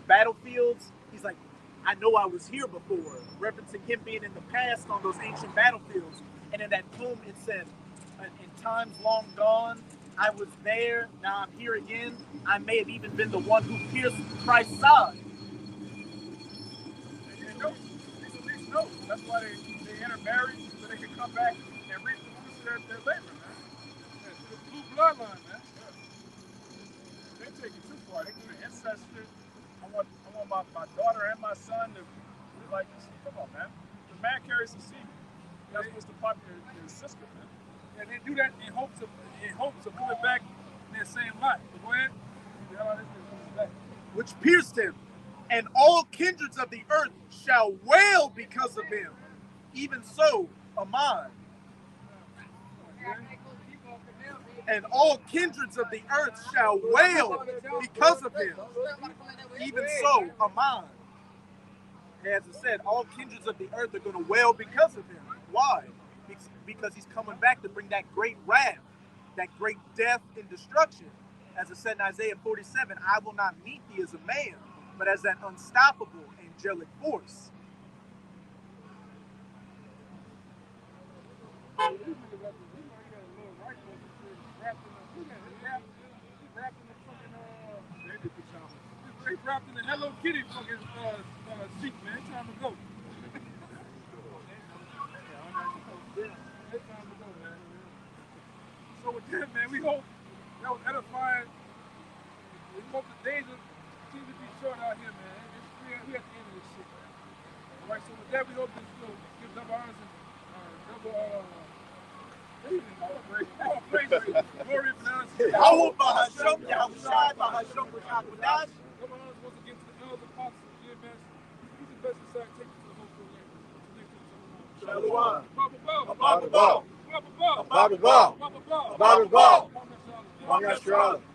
battlefields, he's like, I know I was here before, referencing him being in the past on those ancient battlefields. And in that poem, it said, in times long gone, I was there, now I'm here again. I may have even been the one who pierced Christ's side. And those, these elites know. That's why they intermarry, so they can come back and reap the fruits of their labor, man. Yeah, to the blue bloodline, man. They take it too far. They do the incest shit. I want my daughter and my son to be like this. Come on, man. The man carries the seed. That's supposed to pop your sister, man. And they do that in hopes of coming back in their same life. But go ahead. The hell out of this thing comes back. Which pierced him, and all kindreds of the earth shall wail because of him. Even so, Aman. And all kindreds of the earth shall wail because of him. Even so, Aman. As I said, all kindreds of the earth are going to wail because of him. Why? Because he's coming back to bring that great wrath, that great death and destruction. As it said in Isaiah 47, I will not meet thee as a man, but as that unstoppable angelic force. They wrapped in the Hello Kitty fucking sheet, man. It's time to go. It's time to go, man. So with that, man, we hope that was edifying. We hope the days seem to be short out here, man. We at the end of this shit, man. All right, so with that, we hope this give double honors and double glory and honor. Yahweh Bahasham, Yahushai Bahasham, B'Shakadash. Double honors once again to the elders, apostles, and GMS. Who's the best inside? Take it to the whole full year. Shalom. Baba Ball. Baba Ball. Baba Ball. Baba Ball. Baba Ball. Baba Ball. Baba Ball. Baba Ball.